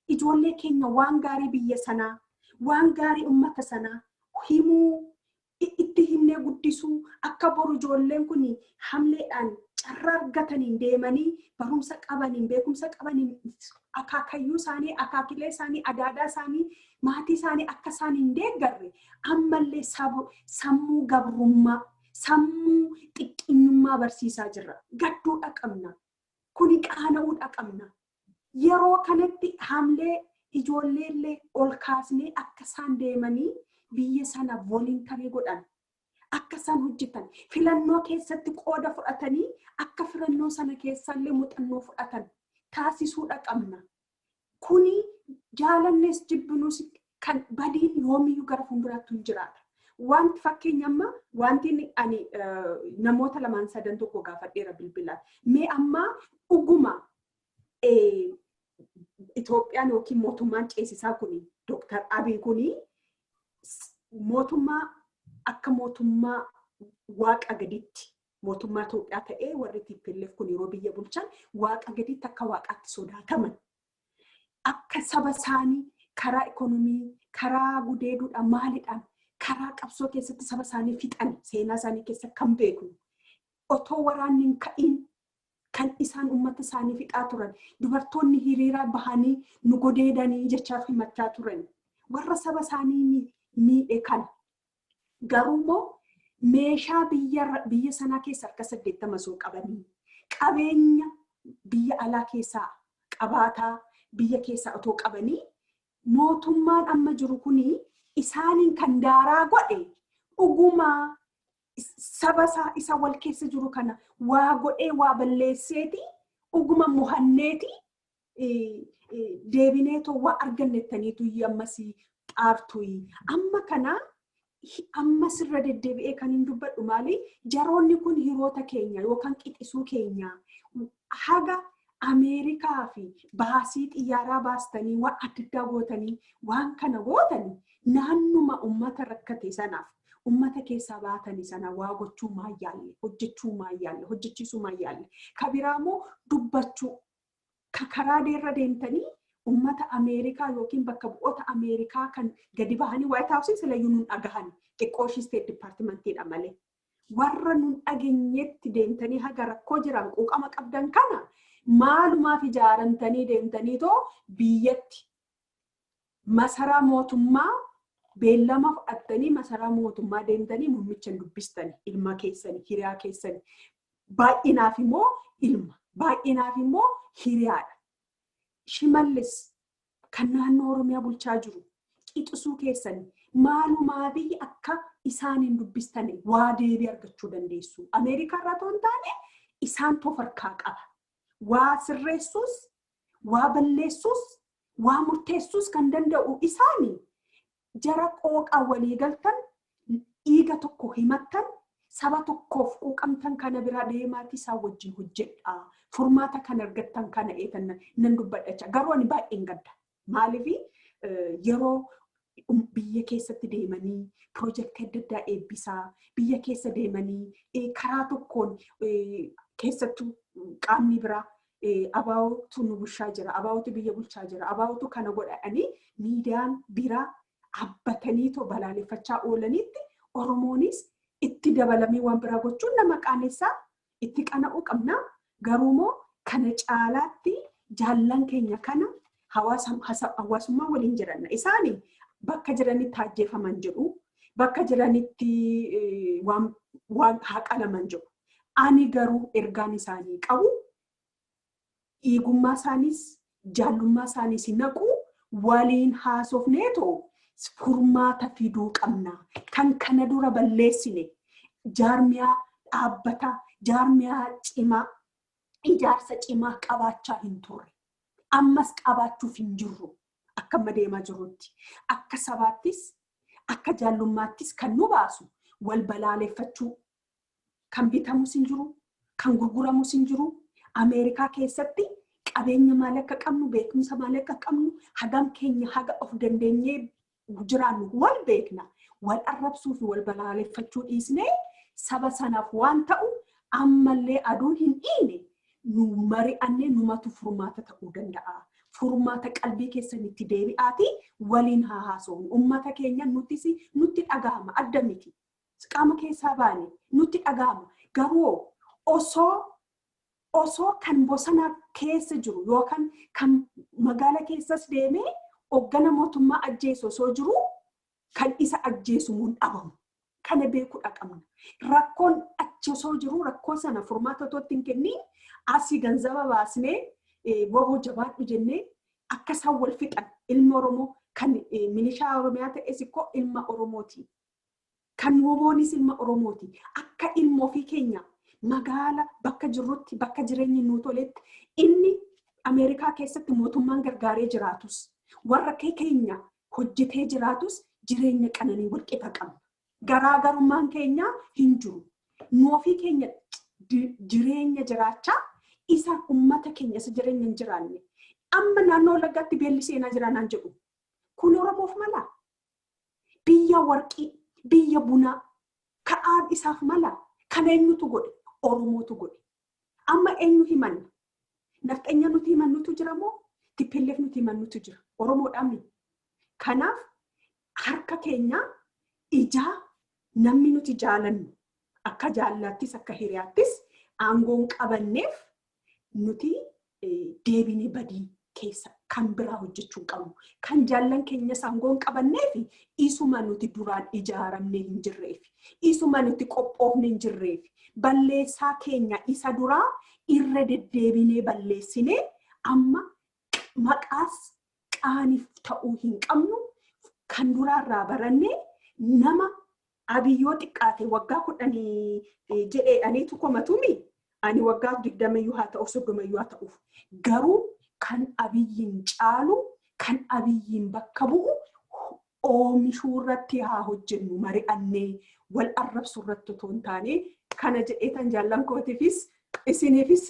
S3: Ijoollee keenya waan gaarii biyya sanaa, waan gaarii ummata sanaa himuu, itti himnee guddisuu akka boru ijoolleen kun hamleedhaan carraa argataniin deemanii barumsa qabaniin beekumsa qabaniin akaakayyuu isaanii, akaakilee isaanii, adaadaa isaanii, maatii isaanii akka isaan hin deeggarre ammallee sammuu gabrummaa, sammuu xiqqeenyummaa barsiisaa jirra. Gadduudha qabna. Kuni qaana'uudha qabna. Yeroo kanatti hamlee ijoolleellee ol kaasnee akka isaan deemanii biyya sana voluntarii godhan. Akka isaan hojjetan filannoo keessatti qooda fudhatanii akka filannoo sana keessallee muuxannoo fudhatan taasisuudha qabna. Kuni jaalannees jibbinuus kan badiin yoomiyyuu gara fuulduraatti hin jiraata. Wanti fakkeenya amma wanti ani namoota lamaan sadan tokko gaafadheera bilbilaan. Mee amma dhuguma Itoophiyaan yookiin mootummaan ceesisaa kuni Dr. Abiy kuni mootummaa akka mootummaa waaqa gaditti mootummaa Itoophiyaa ta'ee warri TPLF kun yeroo biyya bulchan waaqa gaditti akka waaqaatti sodaataman. Akka saba isaanii karaa ikonomii, karaa gudeeduudhaan maalidhaan karaa qabsoo keessatti saba isaanii fixan seenaa isaanii keessa kan beeknu. Otoo waraanni hin ka'in kan isaan ummata isaanii fixaa turan. Dubartoonni hiriiraa bahanii nu godeedanii jechaa himachaa turan. Warra saba isaanii miidhe kana. Garuu meeshaa biyya sanaa keessa harka 80 soo qabanii qabeenya biyya alaa keessaa qabaataa biyya keessaa otoo qabanii mootummaan amma jiru kuni isaaniin kan daaraa godhe dhuguma saba isa wal keessa jiru kana waa godhee waa balleesseeti dhuguma muhanneeti deebineetoo waa argannettaniitu ammasii xaartuyi amma kana amma sirra deddeebi'ee kan hin dubbadhu maali jaroonni kun hiroota keenya yookaan qixisuu keenya haga Ameerikaa fi baasii xiyyaaraa baastanii waan adda addaa gootanii waan kana gootanii naannuma ummata rakkate sanaaf ummata keessaa baatanii sana waa gochuu maayyaalle hojjechuu maayyaalle hojjechiisuu maayyaalle kabiraamoo dubbachuu karaa deerra deemtanii ummata Ameerikaa yookiin bakka bu'oota Ameerikaa kan gadi bahanii White House silayyuu nun dhagahan xiqqooshii State Departmentidha malee warra nun dhageenyetti deemtanii haga rakkoo jiran quuqama qabdan kana maalumaaf ijaaramtanii deemtanii too biyyatti masaraa mootummaa beellama fudhattanii masaraa mootummaa deemtanii muummicha dubbistanii ilma keessanii hiriyaa keessanii baay'inaaf immoo ilma baay'inaaf immoo hiriyaadha. Shimallis kan naannoo Oromiyaa bulchaa jiru qixisuu keessanii maalumaa biyya akka isaaniin dubbistanii waa deebii argachuu dandeessu. Ameerikaa irraa toon taane isaan tofarkaa qaba. Waa sirreessuus, waa balleessuus, waa murteessuus kan danda'u isaanii jara qooqaa walii galtan dhiiga tokko himattan saba tokkoof quuqamtan kana bira deemaati isaa wajjin hojjedha. Furmaata kan argattan kana eetan nan dubbadhacha. Garuu ani baay'een gadda. Maaliif yeroo biyya keessatti deemanii piroojeektii adda addaa eebbisaa biyya keessa deemanii karaa tokkoon keessattuu qaamni biraa abaawutu nu bulchaa jira, abaawutu biyya bulchaa jira, abaawutu kana godhanii miidiyaan biraa abbatanii too balaaleffachaa oolanitti Oromoonis itti dabalamee waan biraa gochuun nama qaanessaa itti qana'uu qabna. Garuumoo kana caalaatti jaallan keenya kana hawaasummaa waliin jiranna. Isaanii bakka jiranitti ajjeefaman jedhu, bakka jiranitti waan haqalaman jedhu. Ani garuu ergaan isaanii qabu dhiigummaa isaaniis jaallummaa isaaniis naqu waliin haasofneetoo furmaata fiduu qabna. Kan kana dura balleessine jaarmiyaa dhaabbataa, jaarmiyaa cimaa, ijaarsa cimaa qabaachaa hin turre. Ammas qabaachuuf hin jirru. Akka deemaa jirutti. Akka sabaattis, akka jaallummaattis kan nu baasu wal balaaleffachuu kan bitamus hin jiru, kan gurguramus hin jiru. Ameerikaa keessatti qabeenya maal akka qabnu, beekumsa maal akka qabnu, hagam keenya haga of dandeenyee jiraannu wal beekna. Wal arrabsuu fi wal balaaleffachuu dhiisnee saba sanaaf waan ta'u ammallee aduun hin dhiine nu mari'annee numatu furmaata ta'uu danda'a. Furmaata qalbii keessanitti deebi'aati waliin haa haasofnu. Uummata keenya nutti dhagahama adda miti. Qaama keessaa baane nutti dhagahama. Garuu osoo kan bosona keessa jiru yookaan kan magaala keessas deemee hoggana mootummaa ajjeesu osoo jiru kan isa ajjeesu mun dhabamu. Kana beekuudha qabna. Rakkoon achi osoo jiru rakkoo sana furmaata otootti hin kenniin asii ganzaba baasnee waboo jabaadhu jennee akka isaan wal fixan ilma Oromoo kan milishaa Oromiyaa ta'es ikkoo ilma Oromooti. Kan waboonis ilma Oromooti. Akka ilma ofii keenya magaala bakka jirrutti bakka jireenyi nuu toletti inni Ameerikaa keessatti mootummaan gargaaree jiraatus warra keenya hojjetee jiraatus jireenya qananii wal qixa qabna. Garaagarummaan keenya hin jiru. Nu ofii keenya jireenya jiraachaa isa uummata keenya isa jireenya hin jiraanne. Amma naannoo Wallaggaatti beelli seenaa jira naan jedhu. Kun Oromoof mala. Biyya warqii, biyya bunaa, ka'aan isaaf mala. Kan eenyutu godhe? Oromootu godhe. Amma eenyu himanna? Nafxanya nuti himannutu jira moo? Tippilleef nuti himannutu jira. Oromoodhaan miti. Kanaaf harka keenya ijaa namni nuti jaalannu akka jaalattis akka hiriyaattis aangoon qabanneef nuti deebinee badii keessa kan biraa hojjechuu qabnu. Kan jaallan keenyas aangoon qabanneef isuma nuti duraan ijaaramnee hin jirreef, isuma nuti qophoofnee hin jirreef, balleessaa keenya isa duraa irra deddeebinee balleessinee amma maqaas qaaniif ta'uu hin qabnu kan duraarraa barannee nama Abiyyoo xiqqaate waggaa 10 jedhee aniitu komatumi ani waggaa 20 haa ta'u 30 haa ta'uuf garuu kan Abiyyiin caalu kan Abiyyiin bakka bu'u oomishuu irratti haa hojjennu mari'annee wal arrabsuu irratti otoo hin taane kana jedhee tan jaallan kootiifis isiniifis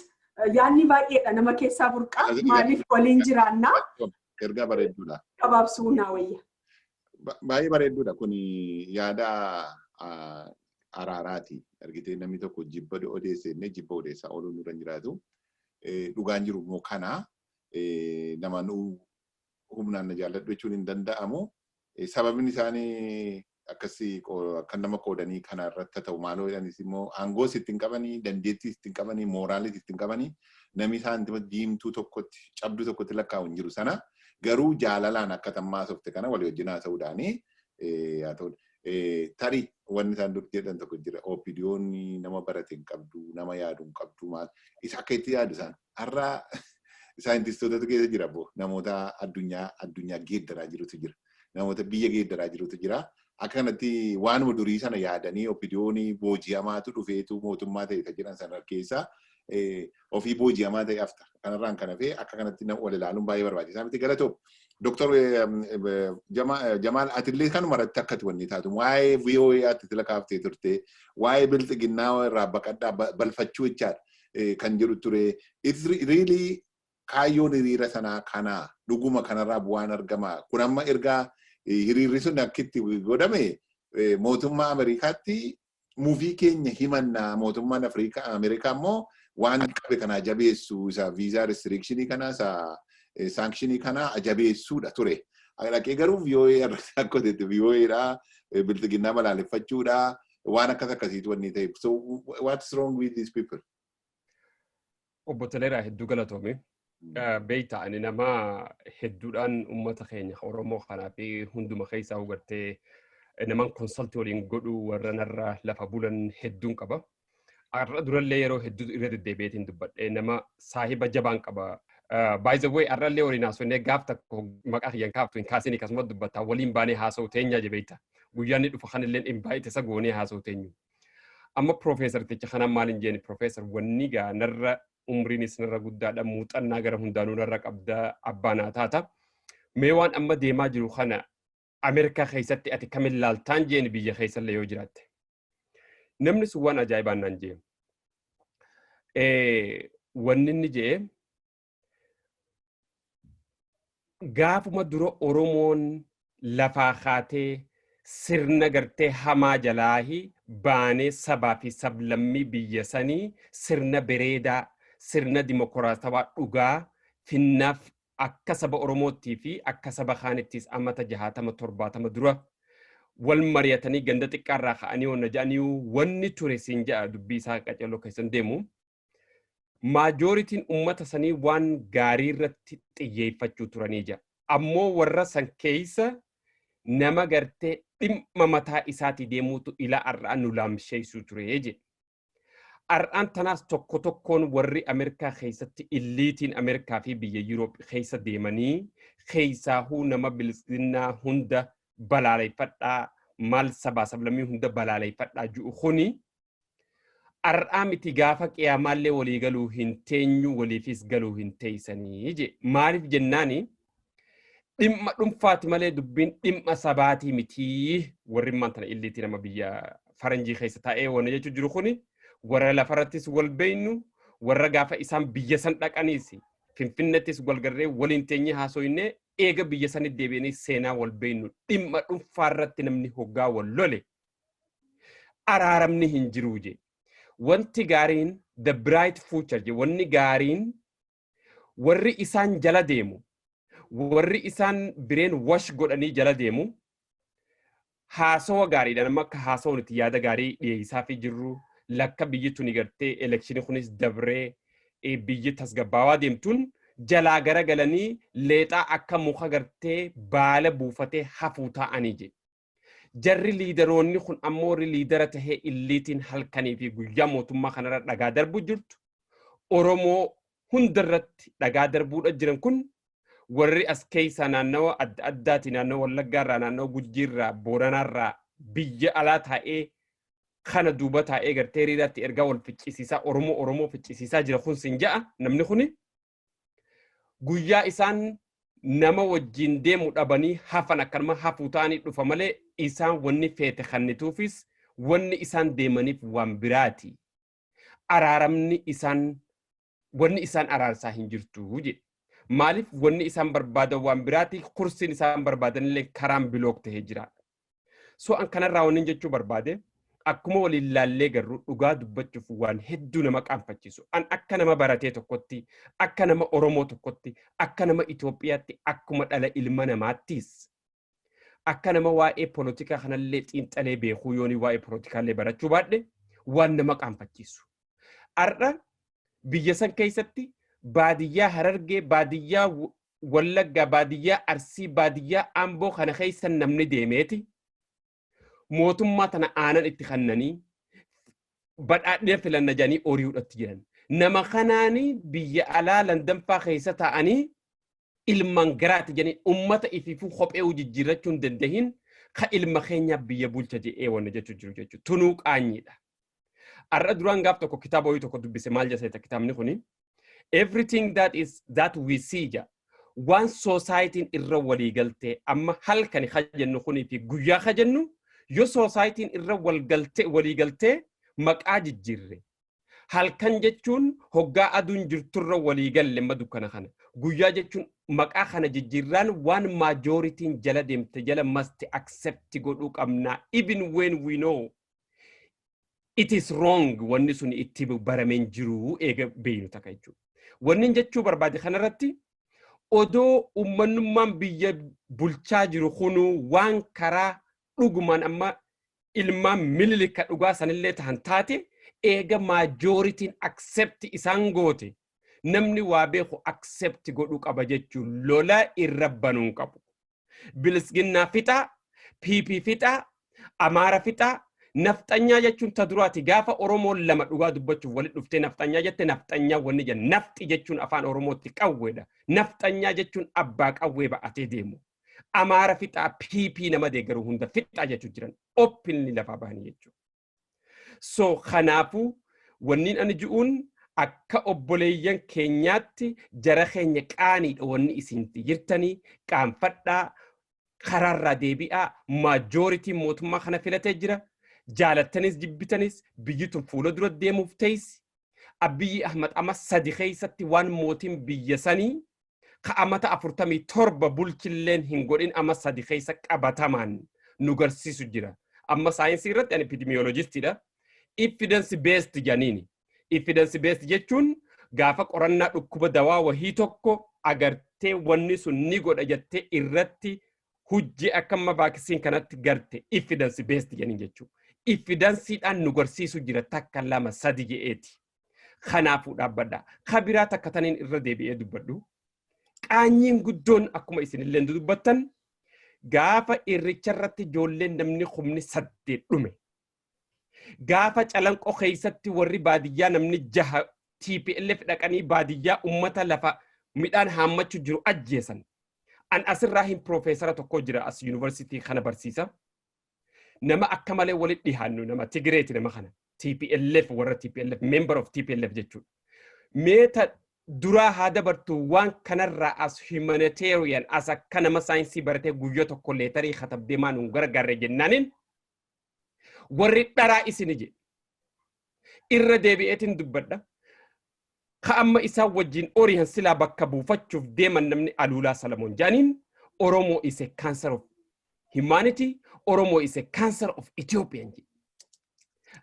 S3: yaanni baay'eedha nama keessaa burqaa maaliif waliin jiraannaa
S1: ergaa bareedduudha.
S3: Qabaabsuu naa wayya.
S1: Baay'ee bareedduudha kun yaada araaraati. Argitee namni tokko jibba odeessee jibba odeessaa ooluun nurra hin jiraatu. Dhugaan jiru immoo kana nama humnaan na jaalladhu jechuun hin danda'amu. Sababni isaanii akkasii akka nama qoodanii kana irratti ta'u maaloo jedhanis immoo aangoos ittiin qabanii, dandeettii ittiin qabanii, mooraalis ittiin qabanii namni isaan diimtuu tokkotti, cabduu tokkotti lakkaa'u hin jiru sana. Garuu jaalalaan akka tammaa softe kana walii wajjin haasa'uudhaani haa ta'u. Tarii wanni isaan dur jedhan tokko jira. Opiidiyoonni nama barate hin qabdu, nama yaadu hin qabdu maal. Isa akka itti yaadu isaan. Har'a saayintistootatu keessa jira boo. Namoota addunyaa geeddaraa jirutu jira. Namoota biyya geeddaraa jirutu jira. Akka kanatti waanuma durii sana yaadanii opiidiyoonni booji'amaatu dhufeetu mootummaa ta'e jedhan sana keessaa ofii booji'amaa ta'e hafta. Kanarraan kan hafe akka kanatti wal ilaaluun baay'ee barbaachisaa miti galatoomu. Dr. Jamaal atillee kanuma irratti akkati wanni taatu waa'ee VOA ati tila kaaftee turte waa'ee bilxiginnaa irraa baqadhaa balfachuu jechaadha kan jedhu ture. It's really kaayyoon hiriira sanaa kana dhuguma kanarraa bu'aan argama. Kun amma ergaa hiriirri sun akkitti godhame mootummaa Ameerikaatti muufii keenya himannaa mootummaan Ameerikaa immoo waan qabe kana jabeessu isa viizaa restrictionii kana isa sanctionii kana jabeessuudha ture. Dhaqee garuu VOA irratti akka ta'e VOAdha bilxiginnaa balaaleffachuudha waan akkasiitu wanni ta'e. So what's wrong with these people?
S4: Obbo Toleeraa hedduu galatoome. Beektaa ani nama hedduudhaan uummata keenya Oromoo kanaa fi hunduma keessaa hubattee naman konsaltii waliin godhu warra narraa lafa bulan hedduun qaba. arra durallee yeroo hedduu irra deddeebi'eetiin dubbadhe nama saahiba jabaan qaba. By the way, arrallee waliin haasofnee gaaf takko maqaa kiyyan kaaftu hin kaasin akkasuma dubbataa waliin baanee haasa'u teenya jebeeyta. Guyyaan ni dhufa kanillee invite isa goonee haasa'u teenyu. Amma Profeesar Ticha kanaan maal hin jeeni Profeesar wanni gaa narra umriinis narra guddaadha muuxannaa gara hundaanuu narra qabda abbaanaa taata. Mee waan amma deemaa jiru kana Ameerikaa keessatti ati kamin laaltaan jeeni biyya keessallee yoo jiraatte. Namni sun waan ajaa'ibaan naan jee. Wanni inni jee gaafuma dura Oromoon lafaa kaatee sirna gartee hamaa jalaahi baanee sabaa fi sablammii biyya sanii sirna bereedaa sirna dimokiraatawaa dhugaa finnaaf akka saba Oromootii fi akka saba kaanittis ammata 60-70 dura wal mari'atanii ganda xiqqaarraa ka'anii onna jedhanii wanni ture siin jedha dubbii isaa qaceloo keessan deemu. Maajoritiin ummata sanii waan gaarii irratti xiyyeeffachuu turanii jira. Ammoo warra san keessa nama gartee dhimma mataa isaatii deemuutu ila ar'aan nu laamsheessuu ture jedhe. Ar'aan tanaas tokko tokkoon warri Ameerikaa keessatti illiitiin Ameerikaa fi biyya Yuuroop keessa deemanii keessaahuu nama bilisummaa hunda balaaleffadhaa maal sabaa sablammii hunda balaaleffadhaa jiru kuni ar'aa miti gaafa qiyamaallee walii galuu hin teenyu waliifis galuu hin teeysanii je maaliif jennaani dhimma dhuunfaati malee dubbiin dhimma sabaatii miti warri mantana illiitii nama biyya faranjii keessa taa'ee waan jechuu jiru kuni warra lafarrattis wal beeynu warra gaafa isaan biyya san dhaqaniis finfinnettis walgarree waliin teenye haasoyne eega biyya sanit deebi'anii seenaa wal beeynu dhimma dhuunfaarratti namni hoggaa wal lole araaramni hin jiru je. Wanti gaariin the bright future je wanni gaariin warri isaan jala deemu warri isaan bireen wash godhanii jala deemu haasawa gaariidhaan amma akka haasawun itti yaada gaarii dhiyeessaa fi jirru lakka biyyi tuni gartee elekshinii kunis dabree biyyi tasgabbaawaa deemtuun jalaa gara galanii leexaa akka muka gartee baala buufatee hafuu ta'anii je. Jarri liidaroonni kun ammoo liidara tahee illiitiin halkanii fi guyyaa mootummaa kanarra dhagaa darbuu jirtu. Oromoo hundarratti dhagaa darbuudha jiran kun warri as keessa naannawa adda addaati naannawa Wallaggaarraa naannawa Gujiirraa Booranaarraa biyya alaa taa'ee kana duuba taa'ee gartee hiriiraatti ergaa wal ficcisiisaa Oromoo ficcisiisaa jira kun sin ja'a namni kuni guyyaa isaan nama wajjin deemu dhabanii hafan akkanuma hafuu ta'anii dhufa malee isaan wanni feete kannituufis wanni isaan deemaniif waan biraati. Araaramni isaan wanni isaan araarsaa hin jirtu je. Maaliif wanni isaan barbaadan waan biraati kursiin isaan barbaadanillee karaan bilook tahee jira. So an kanarraa wanni jechuu barbaade akkuma waliin laallee garuu dhugaa dubbachuuf waan hedduu nama qaanfachiisu. An akka nama baratee tokkotti, akka nama Oromoo tokkotti, akka nama Itoophiyaatti, akkuma dhala ilma namaattis. Akka nama waa'ee polotikaa kanallee xiinxalee beekuu yooni waa'ee polotikaallee barachuu baadhe waan nama qaanfachiisu. Arra biyya san keessatti baadiyyaa Harargee, baadiyyaa Wallaggaa, baadiyyaa Arsii, baadiyyaa Amboo kana keessa namni deemeeti. Mootummaa tana aanan itti kannanii badhaadhee filanna jedhanii orii'uudhaatti jiran. Nama kanaanii biyya alaa Landanfaa keessa taa'anii ilman garaati jedhanii ummata ifiifuu kophee jijjiirrachuu hin dandahin ka ilma keenyaaf biyya bulcha jedhee wanna jechuu jiru jechuudha. Tunuu qaanyiidha. Arra duraan gaaf tokko kitaaba wayii tokko dubbise maal jedha kitaabni kuni everything that we see ja waan society'n irra walii galtee amma halkan kajennu kunii fi guyyaa kajennu yo society'n irra walii galtee maqaa jijjiirre. Halkan jechuun hoggaa aduun jirturra walii galle madukana kana. Guyyaa jechuun maqaa kana jijjiirraan waan majority'n jala deemte jala must accept godhuu qabna even when we know it is wrong wanni sun itti barameen jiru eega beeynu takka jechuudha. Wanni jechuu barbaade kanarratti odoo uummanummaan biyya bulchaa jiru kunu waan karaa dhugumaan amma ilmaan mililika dhugaa sanillee tahan taate eega majority'n accept isaan goote namni waa beeku accept godhuu qaba jechuun lola irra banuun qabu. Bilisginnaa fixaa, PP fixaa, Amaara fixaa, Nafxanyaa jechuun ta duraati gaafa Oromoon lama dhugaa dubbachuuf walitti dhuftee nafxanyaa jette nafxanyaa wanni jedhan nafxi jechuun afaan Oromootti qawweedha. Nafxanyaa jechuun abbaa qawwee ba'atee deemu. Amaara fixaa PP nama deeggaru hunda fixaa jechuun jiran oppinni lafaa bahanii jechuudha. So kanaafuu wanniin ani ji'uun akka obboleeyyan keenyaatti jara keenya qaaniidha wanni isinti jirtanii qaanfadhaa karaarraa deebi'aa maajoritii mootummaa kana filatee jira. Jaalattanis jibbitanis biyyitun fuula dura deemuuf teessi. Abiyyi Ahmad amma sadi keessatti waan mootiin biyya sanii ka amata 47 bulchilleen hin godhin amma sadi keessa qabatamaan nu garsiisu jira. Amma saayinsii irratti ani epidemiologistiidha. Evidence based janiini. Evidence based jechuun gaafa qorannaa dhukkuba dawaa wahii tokko agartee wanni sun ni godha jettee irratti hujji akka amma vaakisiin kanatti garte evidence based janiin jechuudha. Evidenceedhaan nu garsiisu jira takka lama sadi je'eeti. Kanaafuu dhaabbadha. Kabiraa takka taniin irra deebi'ee dubbadhu. Qaanyiin guddoon akkuma isinillee dubbattan gaafa irricha irratti ijoolleen namni humni 8 dhume. Gaafa calanqoo keessatti warri baadiyyaa namni 6 TPLF dhaqanii baadiyyaa ummata lafa midhaan haammachuu jiru ajjeesan. An asirraa hin profeesara tokko jira as yuunivarsiitii kana barsiisa. Nama akka malee walitti dhiyaannu nama Tigireeti nama kana. TPLF warra TPLF member of TPLF jechuudha. Meeta duraa haa dabartu waan kanarraa as humanitarian as akka nama saayinsii baratee guyyaa tokko leetarii katabdee maan hin gargaarre jennaaniin warri dharaa isini jedhe. Irra deebi'eetiin dubbadha. Ka amma isaan wajjin orihan silaa bakka buufachuuf deeman namni Aluulaa Salamoon jaaniin Oromoo is a cancer of humanity. Oromo is a cancer of Ethiopian.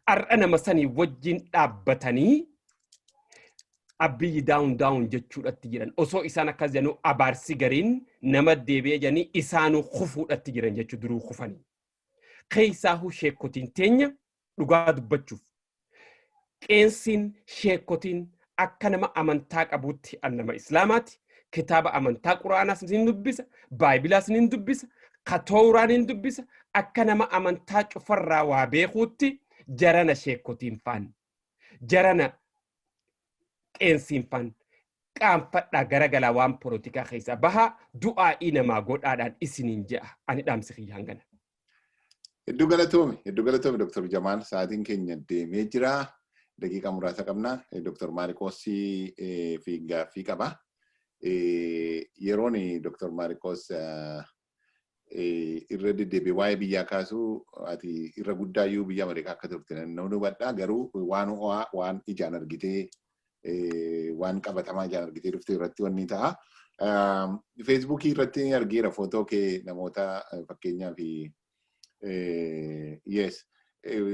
S4: Ar'a nama sanii wajjin dhaabbatanii abiyyi down jechuudhatti jiran. Osoo isaan akkas jedhanu abaarsi gariin nama deebi'ee jedhanii isaanuu kufuudhatti jiran jechuu duruu kufanii. Keessaahuu sheekotiin teenya dhugaa dubbachuuf. Qeensiin sheekotiin akka nama amantaa qabuutti nama Islaamaati. Kitaaba amantaa Quraanaas ni dubbisa. Baayibilaas ni dubbisa. Katooraan ni dubbisa. Akka nama amantaa cufarraa waa beekuutti jarana sheekotiin faan. Jarana qeensiin faan. Qaanfadhaa garagalaa waan polotikaa keessa bahaa du'aa'ii namaa godhaadhaan isiniin je'a. Ani dhaamsi kiyyaan gana.
S1: Hedduu galatoome Dr. Jamaal sa'aatiin keenya deemee jira. Daqiiqaa muraasa qabna. Dr. Maarikoos fi gaaffii qaba. Yeroon Dr. Maarikoos irra deddeebi'ee waa'ee biyyaa kaasuu ati irra guddaayyuu biyya Ameerikaa akka turte nama hubadhaa garuu waan ho'aa waan ijaan argitee waan qabatamaa ijaan argitee dhufte irratti wanni ta'a. Feesbuukii irratti argeera footoo kee namoota fakkeenyaaf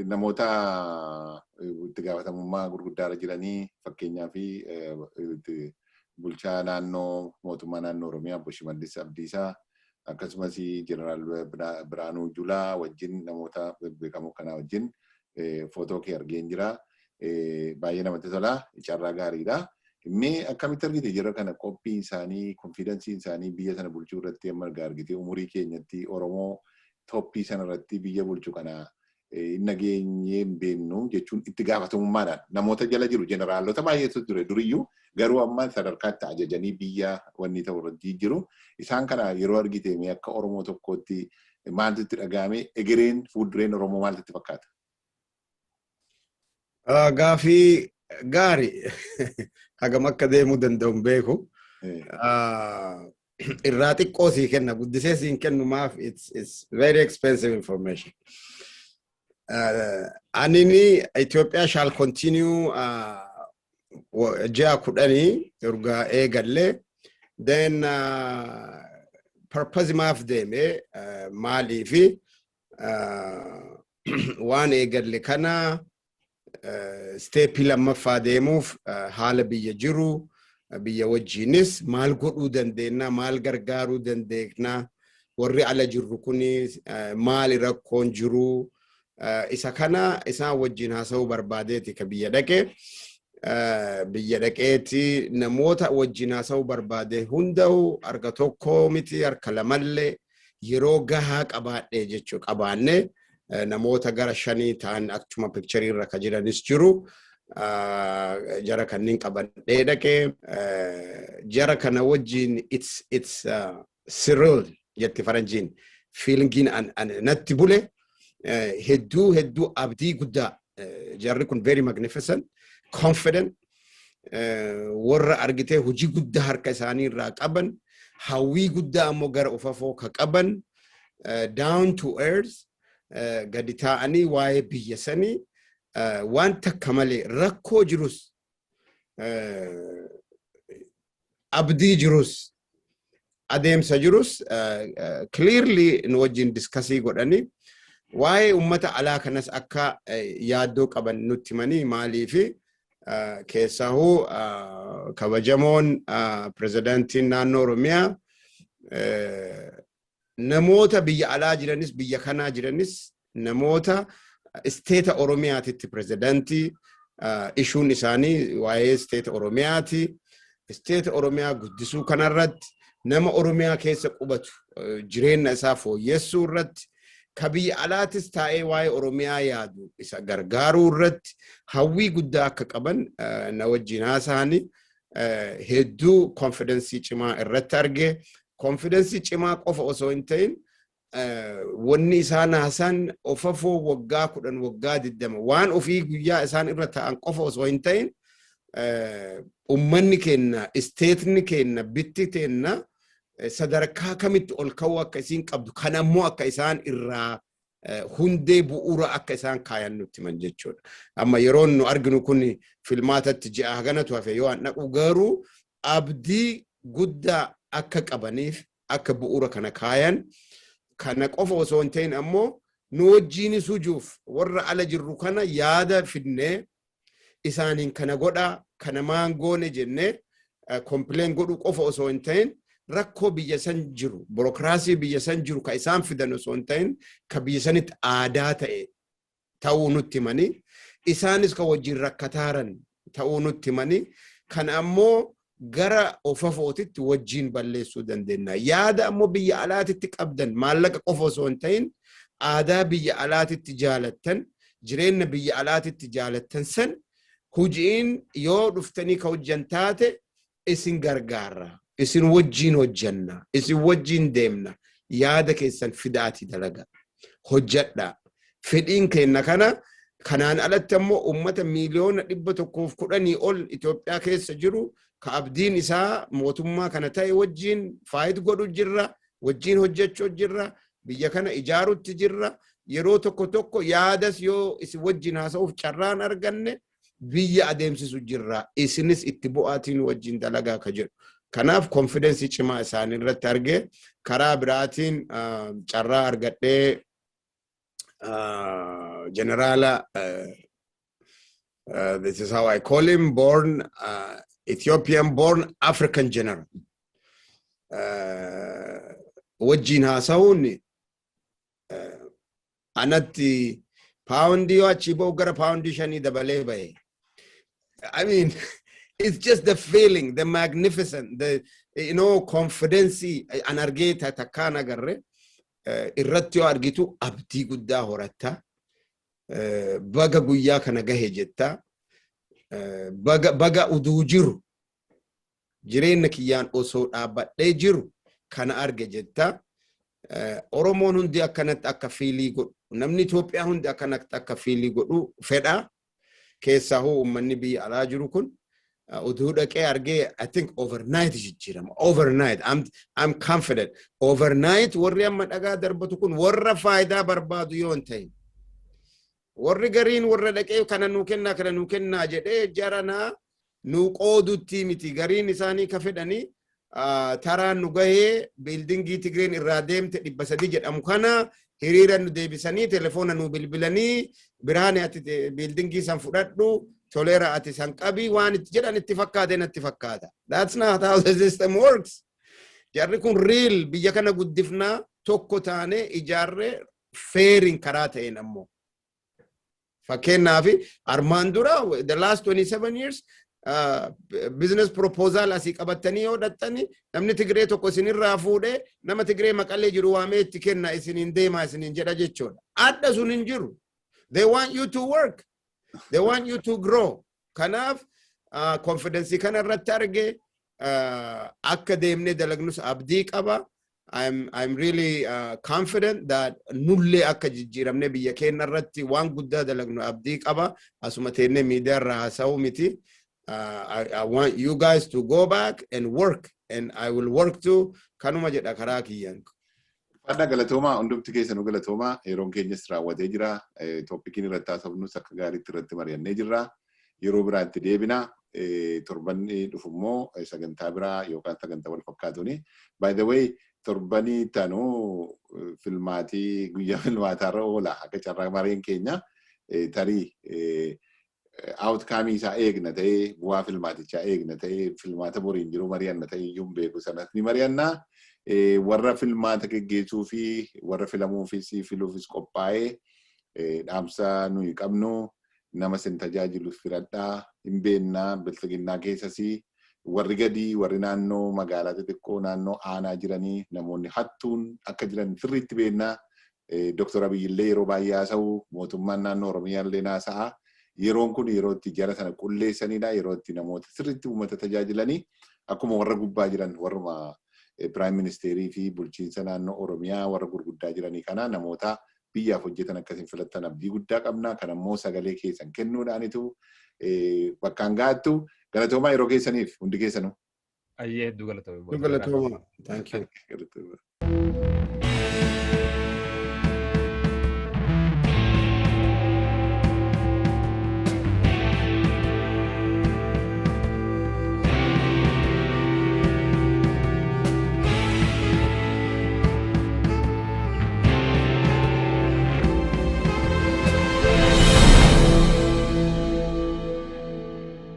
S1: namoota itti gaafatamummaa gurguddaarra jiranii fakkeenyaaf bulchaa naannoo mootummaa naannoo Oromiyaa Obbo Shimallis Abdiisaa akkasumas Jeneraal Biraanuu Julaa wajjin namoota beekamoo kanaa wajjin footoo kee argeen jira. Baay'ee namatti tola. Carraa gaariidha. Mee akkamitti argite jira kana qophii isaanii, konfiidensiin isaanii biyya sana bulchuu irratti amma argite umurii keenyatti Oromoo toppii sana irratti biyya bulchu kana nageenyee beennu jechuun itti gaafatamummaadhaan namoota jala jiru jeneraalota baay'eetu ture duriyyuu garuu amma sadarkaatti ajajanii biyya wanni ta'u irratti jiru. Isaan kana yeroo argite mee akka Oromoo tokkootti maaltu itti dhagahame egereen fuuldureen Oromoo maaltu itti fakkaata?
S2: Gaaffii gaarii hagam akka deemuu danda'u hin beeku. Irraa xiqqoo sii kenna guddisee siin kennu maaf it's very expensive information. Anini Ethiopia shall continue ji'a kudhanii erga eegalle then purpose maaf deeme maalii fi waan eegalle kana steepii lammaffaa deemuuf haala biyya jiru biyya wajjinis maal godhuu dandeenya maal gargaaruu dandeenya warri ala jirru kuni maal rakkoon jiru isa kana isaan wajjin haasa'uu barbaadeeti ka biyya dhaqeeti namoota wajjin haasa'uu barbaade hunda'u harka tokko miti harka lamallee yeroo gahaa qabaadhe jechuu qabaanne namoota gara 5 ta'an akkuma picture irra ka jiranis jiru. Jara kanneen qabadhee dhaqee jara kana wajjin it's surreal jetti faranjiin feelingiin natti bule hedduu abdii guddaa jarri kun very magnificent confident warra argitee hojii guddaa harka isaanii irraa qaban hawwii guddaa ammoo gara ufafoo ka qaban down to earth gadi taa'anii waa'ee biyya sanii waan takka malee rakkoo jirus abdii jirus adeemsa jirus clearly nu wajjin discussii godhanii waa'ee ummata alaa kanas akka yaaddoo qaban nutti himanii maaliifi keessahuu kabajamoon pirezidaantiin naannoo Oromiyaa namoota biyya alaa jiranis biyya kanaa jiranis namoota state Oromiyaatitti pirezidaantii ishuun isaanii waa'ee state Oromiyaati. State Oromiyaa guddisuu kanarratti nama Oromiyaa keessa qubatu jireenya isaa fooyyessuu irratti ka biyya alaatis taa'ee waa'ee Oromiyaa yaadu isa gargaaruu irratti hawwii guddaa akka qaban na wajjin haasa'anii hedduu confidence cimaa irratti arge. Confidence cimaa qofa osoo hin ta'in wanni isaan haasan ofafoo waggaa 10 waggaa 20 waan ofii guyyaa isaan irra ta'an qofa osoo hin ta'in ummanni kenna isteetni kenna bitti kenna sadarkaa kamitti ol ka'uu akka isiin qabdu kan ammoo akka isaan irraa hundee bu'uura akka isaan kaayan nutti himan jechuudha. Amma yeroon nu arginu kun filmaatatti ji'a haganatu hafe yoo naqu garuu abdii guddaa akka qabaniif akka bu'uura kana kaayan kana qofa osoo hin ta'in ammoo nu wajjin sujuuf warra ala jirru kana yaada fidnee isaaniin kana godha kana maangoone jennee complain godhu qofa osoo hin ta'in rakkoo biyya san jiru burokraasii biyya san jiru ka isaan fidan osoo hin ta'in ka biyya sanitti aadaa ta'e ta'uu nutti himanii isaanis ka wajjin rakkataaran ta'uu nutti himanii kana ammoo gara ofafootitti wajjin balleessuu dandeenya. Yaada ammoo biyya alaatitti qabdan maallaqa qofa osoo hin ta'in aadaa biyya alaatitti jaalattan jireenya biyya alaatitti jaalattan san hojiin yoo dhuftanii ka hojjan taate isin gargaara. Isin wajjin hojjanna. Isin wajjin deemna. Yaada keessan fidaati dalaga. Hojjadha. Fedhiin kenna kana kanaan alatti ammoo ummata miliyoona 110 ol Itoophiyaa keessa jiru ka abdiin isaa mootummaa kana ta'e wajjin faayid godhu jirra wajjin hojjechuu jirra biyya kana ijaarutti jirra yeroo tokko yaadas yoo isin wajjin haasa'uuf carraan arganne biyya adeemsisu jirra isinis itti bu'aatiin wajjin dalagaa ka jedhu kanaaf confidence cimaa isaanii irratti arge karaa biraatiin carraa argadhee generala this is how I call him born Ethiopian born African general. Wajjin haasa'uun anatti poundi yoo achi ba'u gara poundi 5 dabalee bahe. I mean, it's just the feeling, the magnificent, the confidence an argeeta takkaan agarre irratti yoo argitu abdii guddaa horatta baga guyyaa kana gahe jetta baga uduu jiru jireenya kiyyaan osoo dhaabbadhee jiru kana arge jetta Oromoon hundi akkanatti akka fiilii godhu namni Itoophiyaa hundi akkanatti akka fiilii godhu fedha keessahuu ummanni biyya alaa jiru kun uduu dhaqee argee I think overnight jijjiirama overnight I'm confident overnight warri amma dhagaa darbatu kun warra faayidaa barbaadu yoo hin ta'in warri gariin warra dhaqee kana nuu kennaa jedhee jaranaa nuu qoodutti miti gariin isaanii ka fedhanii taraan nu gahee biildingii Tigreen irraa deemte 300 jedhamu kana hiriira nu deebisanii telefoona nu bilbilanii biraane ati biildingii san fudhadhu tolera ati san qabii waan itti jedhan itti fakkaate natti fakkaata. That's not how the system works. Jarri kun real biyya kana guddifnaa tokko taane ijaarre fairing karaa ta'een ammoo. Fakkeenyaaf armaan dura the last 27 years business proposal asii qabatanii yoo dhattani namni Tigree tokko isinirraa fuudhee nama Tigree Maqalee jiru waamee itti kenna isiniin deemaa isiniin jedha jechuudha. Adda sun hin jiru. They want you to work. They want you to grow. Kanaaf confidence kana irratti arge akka deemnee dalagnus abdii qaba. I'm really confident that nulle akka jijjiiramne biyya keenya irratti waan guddaa dalagnu abdii qaba. Asuma teenne miidiyaa irraa haasa'uu miti. I want you guys to go back and work, and I will work too. Kanuma jedha karaa kiyyan.
S1: Fadda galatooma hundumti keessanuu galatooma yeroon keenyas raawwatee jira. Tooppikiin irratti haasofnus akka gaariitti irratti mari'annee jirra. Yeroo biraatti deebina. Torbanni dhufummoo sagantaa biraa yookaan sagantaa wal fakkaatuuni. By the way, torbanii tanuu filmaatii guyyaa filmaataarra oola akka carraa mariin keenya tarii outcome isaa eegna ta'ee bu'aa filmaatichaa eegna ta'ee filmaata boriin jiru mari'anna ta'ee iyyuu hin beeku sanas ni mari'annaa. Warra filmaata geggeessuu fi warra filamuufis filuufis qophaa'ee dhaamsa nuyi qabnu nama sin tajaajiluuf filadhaa hin beennaa bilchiginnaa keessasii warri gadii warri naannoo magaalaa xixiqqoo naannoo aanaa jiranii namoonni hattuun akka jiran sirriitti beennaa. Dr. Abiy illee yeroo baay'ee haasa'u mootummaan naannoo Oromiyaa illee haasa'aa. Yeroon kun yeroo itti jara sana qulleessanidha. Yeroo itti namoota sirriitti uummata tajaajilanii akkuma warra gubbaa jiran warruma Prime Ministerii fi bulchiinsa naannoo Oromiyaa warra gurguddaa jiranii kana namoota biyyaaf hojjetan akkasiin filattan abdii guddaa qabna. Kan ammoo sagalee keessan kennuudhaanitu bakkaan gaattu galatoomaa yeroo keessaniif hundi keessanuu.
S4: Ayyee hedduu galatooma.
S2: Galatooma. Thank you.